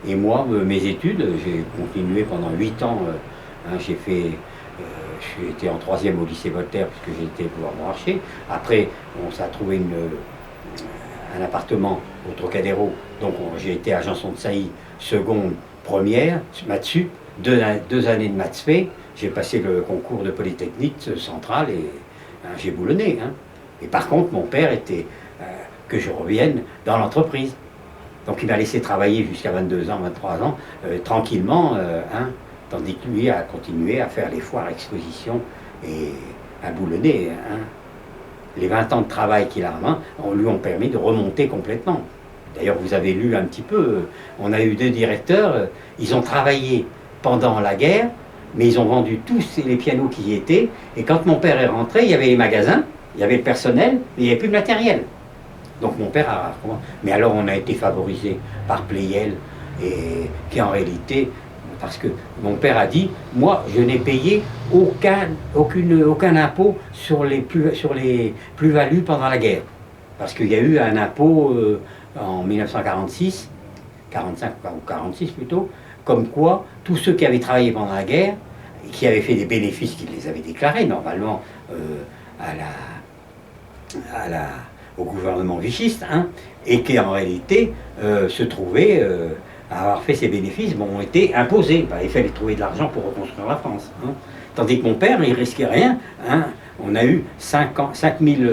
et moi, mes études. J'ai continué pendant 8 ans. J'ai été en 3e au lycée Voltaire, puisque j'étais pouvoir marcher. Après, on s'est trouvé un appartement au Trocadéro. Donc j'ai été à Janson de Sailly, seconde, première, maths sup, 2 années de maths spé. J'ai passé le concours de Polytechnique centrale et j'ai boulonné. Et par contre, mon père était que je revienne dans l'entreprise. Donc il m'a laissé travailler jusqu'à 22 ans, 23 ans, tranquillement, tandis que lui a continué à faire les foires, expositions et à boulonner. Les 20 ans de travail qu'il a en main, lui ont permis de remonter complètement. D'ailleurs, vous avez lu un petit peu, on a eu 2 directeurs, ils ont travaillé pendant la guerre, mais ils ont vendu tous les pianos qui y étaient, et quand mon père est rentré, il y avait les magasins, il y avait le personnel, mais il n'y avait plus de matériel. Donc mon père a... Mais alors on a été favorisé par Pleyel, et qui en réalité... Parce que mon père a dit, moi je n'ai payé aucun impôt sur les plus-values pendant la guerre. Parce qu'il y a eu un impôt en 1946, 45 ou 46 plutôt, comme quoi tous ceux qui avaient travaillé pendant la guerre, qui avaient fait des bénéfices, qui les avaient déclarés normalement au gouvernement vichiste, et qui en réalité se trouvaient... avoir fait ces bénéfices, ont été imposés. Il fallait trouver de l'argent pour reconstruire la France. Tandis que mon père, il ne risquait rien. On a eu 5 000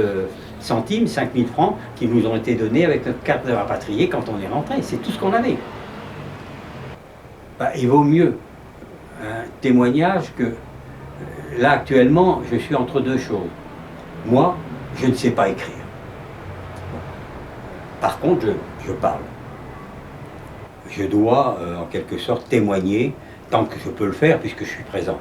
centimes, 5 000 francs qui nous ont été donnés avec notre carte de rapatrié quand on est rentré. C'est tout ce qu'on avait. Il vaut mieux un témoignage que... Là, actuellement, je suis entre 2 choses. Moi, je ne sais pas écrire. Par contre, je parle. Je dois, en quelque sorte, témoigner tant que je peux le faire, puisque je suis présent.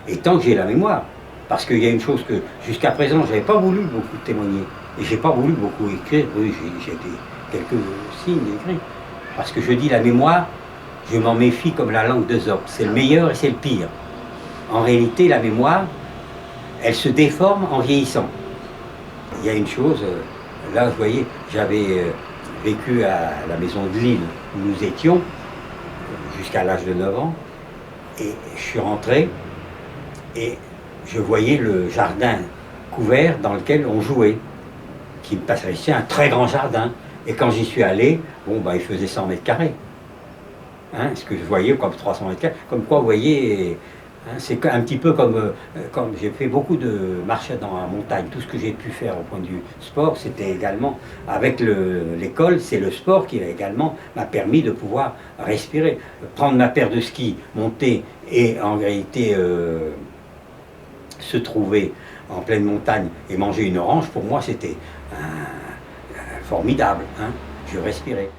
Et tant que j'ai la mémoire. Parce qu'il y a une chose que, jusqu'à présent, je n'avais pas voulu beaucoup témoigner. Et je n'ai pas voulu beaucoup écrire. Oui, j'ai quelques signes écrits. Parce que je dis la mémoire, je m'en méfie comme la langue d'Ésope. C'est le meilleur et c'est le pire. En réalité, la mémoire, elle se déforme en vieillissant. Il y a une chose, là, vous voyez, j'avais... vécu à la maison de Lille où nous étions jusqu'à l'âge de 9 ans, et je suis rentré et je voyais le jardin couvert dans lequel on jouait, qui me paraissait un très grand jardin, et quand j'y suis allé, il faisait 100 mètres carrés. Ce que je voyais comme 300 mètres carrés, comme quoi vous voyez, Hein, c'est un petit peu comme j'ai fait beaucoup de marches dans la montagne. Tout ce que j'ai pu faire au point de vue sport, c'était également, avec l'école, c'est le sport qui également m'a permis de pouvoir respirer. Prendre ma paire de skis, monter et en réalité se trouver en pleine montagne et manger une orange, pour moi c'était formidable. Hein. Je respirais.